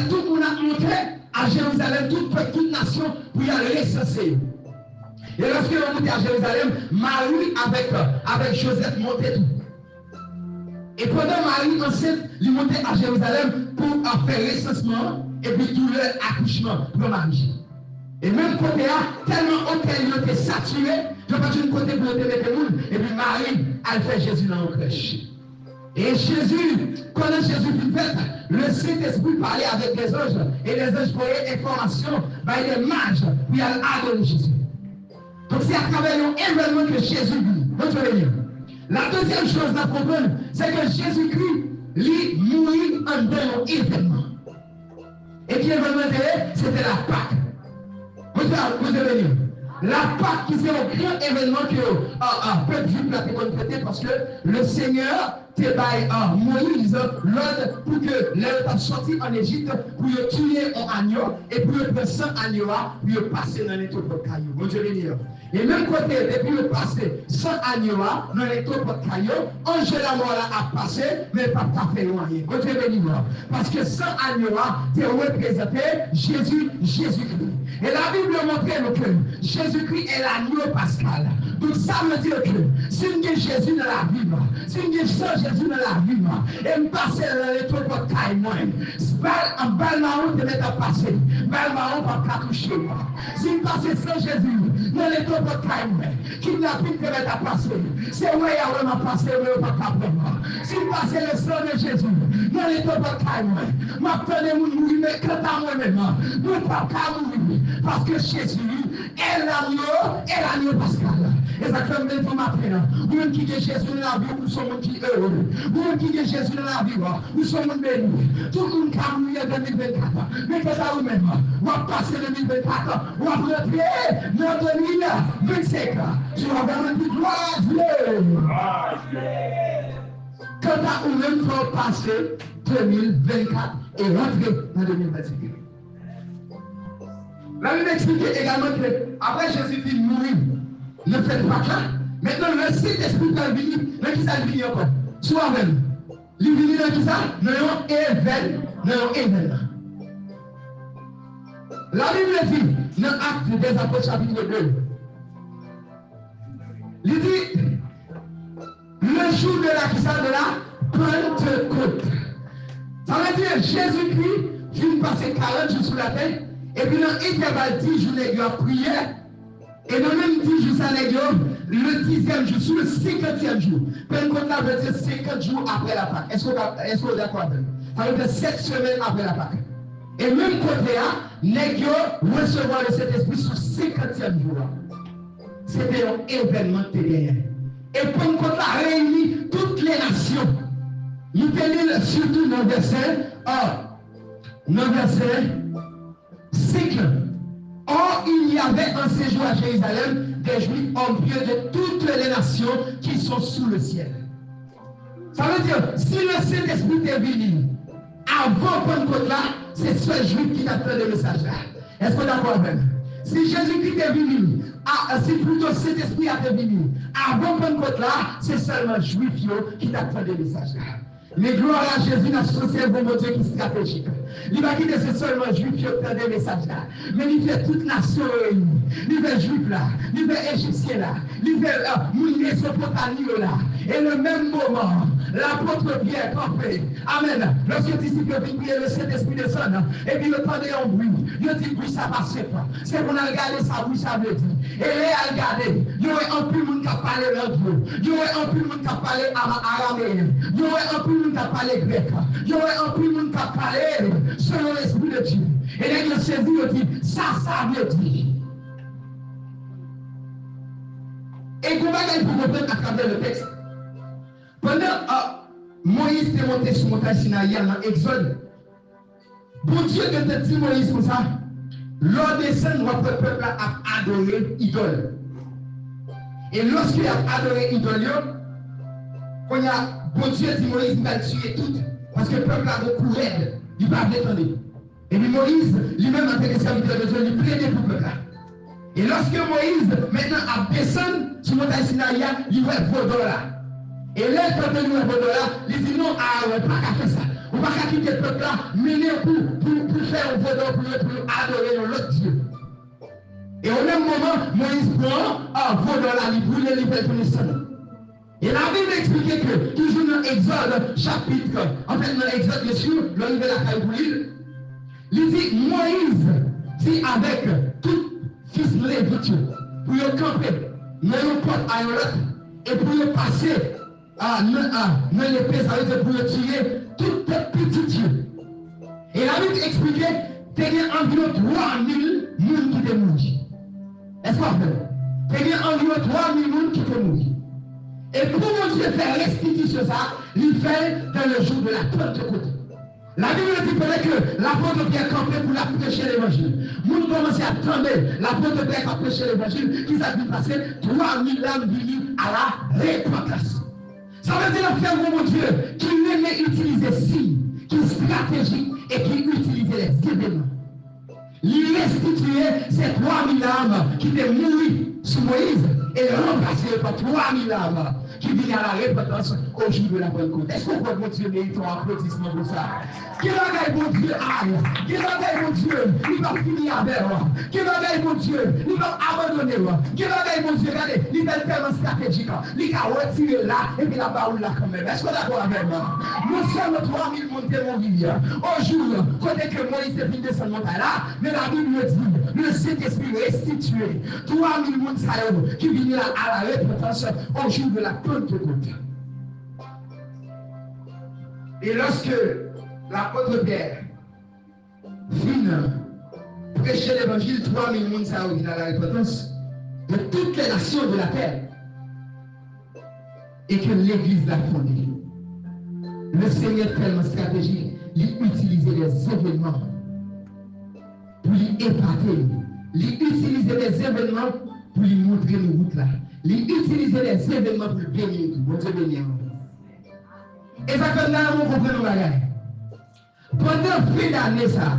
tout le monde a montré à Jérusalem, toute nation, pour y aller recenser. Et lorsque l'on montait à Jérusalem, Marie avec Joseph montait tout. Et pendant Marie enceinte, il montait à Jérusalem pour faire recensement et puis tout leur accouchement pour Marie. Et même côté là, tellement hôtel il était saturé, je ne peux pas dire côté pour mettre le monde, et puis Marie, elle fait Jésus dans la crèche. Et Jésus, pendant Jésus fut fait, le Saint-Esprit parlait avec les anges, et les anges voyaient information, les mages, puis elle adorait Jésus. Donc c'est à travers un événement que Jésus vit. La deuxième chose à comprendre, c'est que Jésus-Christ, lui, mourit en un événement. Et qui événement c'était la Pâque. Vous avez vu. La Pâque, qui c'est un grand événement que le peuple juif a été parce que le Seigneur Moïse l'ordre pour que les sorti en Égypte pour tuer un agneau et pour le prendre 100 agneaux pour passer dans les taupeaux de cailloux. Bon Dieu béni. Et même côté, depuis le passer 100 agneaux dans les taupeaux de cailloux, ange la mort a passé, mais pas fait rien. Bon Dieu béni. Parce que 100 agneaux, c'est représenté Jésus-Christ. Et la Bible montre que Jésus-Christ est l'agneau pascal. Donc ça veut dire que si nous avons Jésus dans la vie, si nous avons Jésus dans la vie, et nous passons dans les taupeaux de cailloux, en bal marron, te mettre à passer. Bal marron, pas toucher. Si nous passons sans Jésus dans les taupeaux de cailloux, kidnapping te mettre à passer. C'est vrai, il y a vraiment passé, mais pas capable. Si nous passons le sang de Jésus dans les taupeaux de cailloux, m'appelez nous mourir, mais quand à moi-même, nous ne pas mourir. Parce que Jésus est l'agneau pascal. Et ça fait même pour m'appeler. Vous qui avez Jésus dans la vie, vous sommes qui heureux. Vous qui avez Jésus dans la vie, vous sommes bénis. Tout le monde qui a mouillé en 2024. Mais que ça vous-même, vous avez passé 2024, vous avez repris dans 2025. Je vais vous dire gloire à Dieu. Quand à vous-même, vous passer 2024 et rentrer dans 2025. La Bible explique également que après Jésus-Christ mourir, ne faites pas ça. Maintenant, le Saint-Esprit est venu, mais qui ça vient encore? Soit même. Il vient dans qui ça? Dans un événement. La Bible dit, dans Actes des Apôtres chapitre 2, il dit, le jour de la Pentecôte. Ça veut dire Jésus-Christ vient passer 40 jours sur la terre. Et puis dans l'intervalle 10 jours, les gars priaient. Et dans le même 10 jours, ça les gars, le 10e jour, sur le 50e jour. Pentecôte là veut dire 50 jours après la Pâque. Est-ce que vous êtes d'accord avec ça? Ça veut dire 7 semaines après la Pâque. Et même côté là, les gars recevoir le Saint-Esprit sur 50e jour. C'était un événement terrible. Et Pentecôte là réunit toutes les nations. Nous tenons surtout dans le verset 5. Or, il y avait en séjour à Jérusalem des Juifs en pied de toutes les nations qui sont sous le ciel. Ça veut dire, si le Saint-Esprit est venu avant Pentecôte là, c'est ce Juif qui t'a fait le message là. Est-ce que vous êtes d'accord avec moi? Si Jésus-Christ est venu, si plutôt Saint-Esprit est venu avant Pentecôte là, c'est seulement Juif qui t'a fait le message là. Mais gloire à Jésus dans son cerveau, mon Dieu, qui est stratégique. Il va quitter ce seulement juif qui obtient des messages là. Mais il fait toute nation réunie. Il fait juif là. Il fait égyptien là. Il fait Mésopotamie là. Et le même moment, l'apôtre Pierre campé. Amen. Lorsque les disciples viennent prier, le Saint-Esprit descend. Et puis le temps de un bruit. Il dit bruit ça passe pas. C'est qu'on a regardé ça, bruit ça veut dire. Et là, a regardé. Il y aurait un peu de monde qui a parlé l'autre. Il y aurait un peu de monde qui a parlé araméen. Il y aurait un peu de monde qui a parlé grec. Il y aurait un peu de monde qui a parlé selon l'Esprit de Dieu. Et là, il a saisi, il dit, ça veut dire. Et comment il faut comprendre à travers le texte? Pendant Moïse est monté sur montagne Sinaï dans Exode, bon Dieu te dit Moïse comme ça, l'on descend, notre peuple a adoré idole. Et lorsqu'il a adoré idole, quand il y a bon Dieu dit Moïse, il va tuer tout, parce que le peuple a beaucoup raide, il va détendre. Et puis Moïse, lui-même en tant que serviteur de Dieu, il plaidait pour le peuple. Et lorsque Moïse maintenant a descendu sur le montagne Sinaï, il va être vaudor là. Et là, quand il va être vaudor là, il dit non, on ne peut pas faire ça. On ne peut pas quitter le peuple là, mener pour faire un vaudor, pour adorer l'autre Dieu. Et au même moment, Moïse prend un vaudor là, il brûle les livres pour les sons. Et la Bible explique que, toujours dans Exode, chapitre, en fait, dans Exode, bien sûr, le livre de la caille pour l'île, il dit Moïse, dit avec tout fils de Lévite, pour y camper, dans le porte à l'autre, et pour y passer dans l'épée, ça veut dire pour y tirer toutes les petites yeux. Et la Bible expliquait qu'il y a environ 3000 personnes qui étaient morts. Est-ce pas vrai? Il y a environ 3000 personnes qui étaient morts. Et pour mon Dieu faire restitution ça, il fait dans le jour de la Pentecôte. La Bible dit que l'apôtre Pierre campait pour la prêcher l'évangile. Nous commençons à attendre l'apôtre Pierre qui prêché l'évangile, qui s'est passé 3000 âmes venues à la repentance. Ça veut dire que mon Dieu, qui aimait utiliser signes, qui est stratégique et qui utilisait les événements. Il restituait ces 3000 âmes qui étaient mourues sous Moïse et remplacées par 3000 âmes qui viennent à la repentance au jour de la Pentecôte. Est-ce qu'on peut mon Dieu mérite un applaudissement pour ça? Quel bagaille mon Dieu aille? Quel bagaille mon Dieu? Il va finir avec moi. Quel bagaille mon Dieu? Il va abandonner moi. Quel bagaille mon Dieu? Regardez, il va tellement stratégique. Il va retirer là et puis la baoule là quand même. Est-ce qu'on est d'accord avec moi? Nous sommes 3000 montées mourir. Au jour, côté que Moïse est venu descendre montagne là, mais la Bible dit, le Saint-Esprit restitué 3000 montées qui viennent là à la repentance au jour de la Pentecôte. Et lorsque l'apôtre Pierre vient prêcher l'évangile, 3000 personnes viennent à la repentance de toutes les nations de la terre. Et que l'Église l'a fondée. Le Seigneur tellement stratégique, il utilisait les événements pour lui épater. Il utilisait les événements pour lui montrer nos routes là. Il utilisait les événements pour lui bénir. Bon Dieu bénir. Et ça fait là, on comprend nos bagages. Pendant 20 années, ça,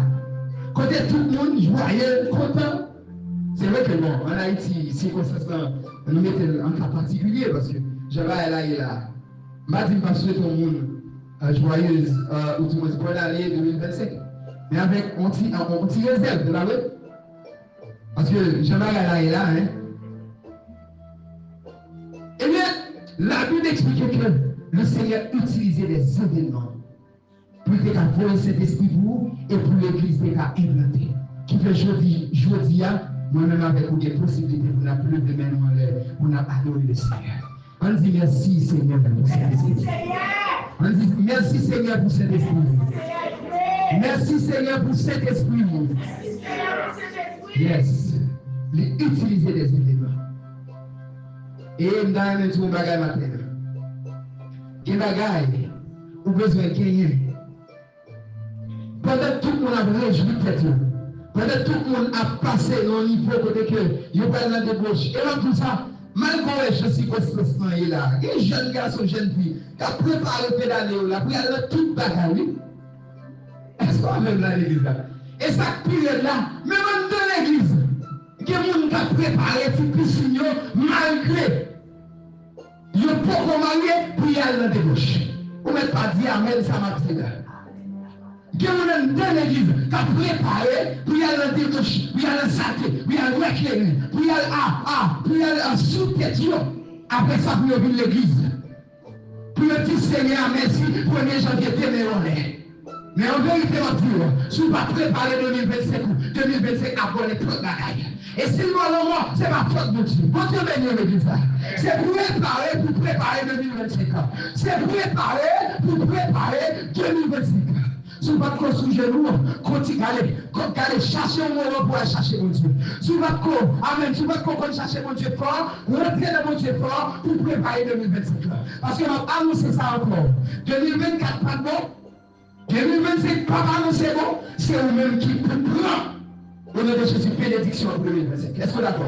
quand tout le monde joyeux, content, c'est vrai que bon, en Haïti, circonstance, nous mettons un cas particulier parce que j'avais là et là. Je ne dis pas souhaiter au monde joyeuse ou tout le monde bonne année 2025. Mais avec un petit réserve de la route. Parce que j'avais là et là, hein. Eh bien, la Bible explique que le Seigneur utilisait des événements pour qu'il ait cet esprit pour vous et pour l'église qu'il a implanté. Qui fait aujourd'hui, moi-même avec vous des possibilités pour la plus de main en l'air, pour adorer le Seigneur. On dit merci Seigneur pour cet esprit. On dit merci Seigneur pour cet esprit. Merci Seigneur pour cet esprit. Yes. Il utilisait des événements. Et dans un tout bagage matin. Quel bagage ou besoin de gagner. Pendant tout le monde a réjoui tête. Pendant tout le monde a passé dans le niveau côté que il va dans la débauche. Et dans tout ça, malgré je suis constant là. Un jeune garçon, jeune fille, qui a préparé le pédale là, pour aller dans toute bagage. Est-ce qu'on même dans l'église là? Et ça pire là, même dans l'église, il y a des gens qui ont préparé tout piscine malgré. Il n'y a pas de marié pour y aller dans la débauche. On ne met pas dit amen, ça m'a dit là. Il y a dans l'église qui a préparé pour y aller dans découche, pour y aller dans santé, pour y aller dans l'éclairage, pour y aller pour y aller en sous-tête. Après ça, pour y aller l'église. Pour le dire Seigneur, merci, 1er janvier 2020. Mais en vérité, on dit, si vous ne préparez 2025 après les trois bagailles. Et si le moment, c'est ma faute de Dieu. Bon Dieu béni l'église. C'est préparer pour préparer 2025. C'est préparer 2025. Si vous ne pouvez pas construire genoux, continuez à aller chercher un moment pour aller chercher mon Dieu. Si vous ne pouvez pas, amen, si vous ne pouvez pas chercher mon Dieu fort, rentrez dans mon Dieu fort pour préparer 2025. Parce que je vais annoncer ça encore. 2024, pas bon. 2025, pas annoncé bon. C'est vous-même qui peut prendre. Au nom de Jésus, bénédiction en 2025. Est-ce que d'accord?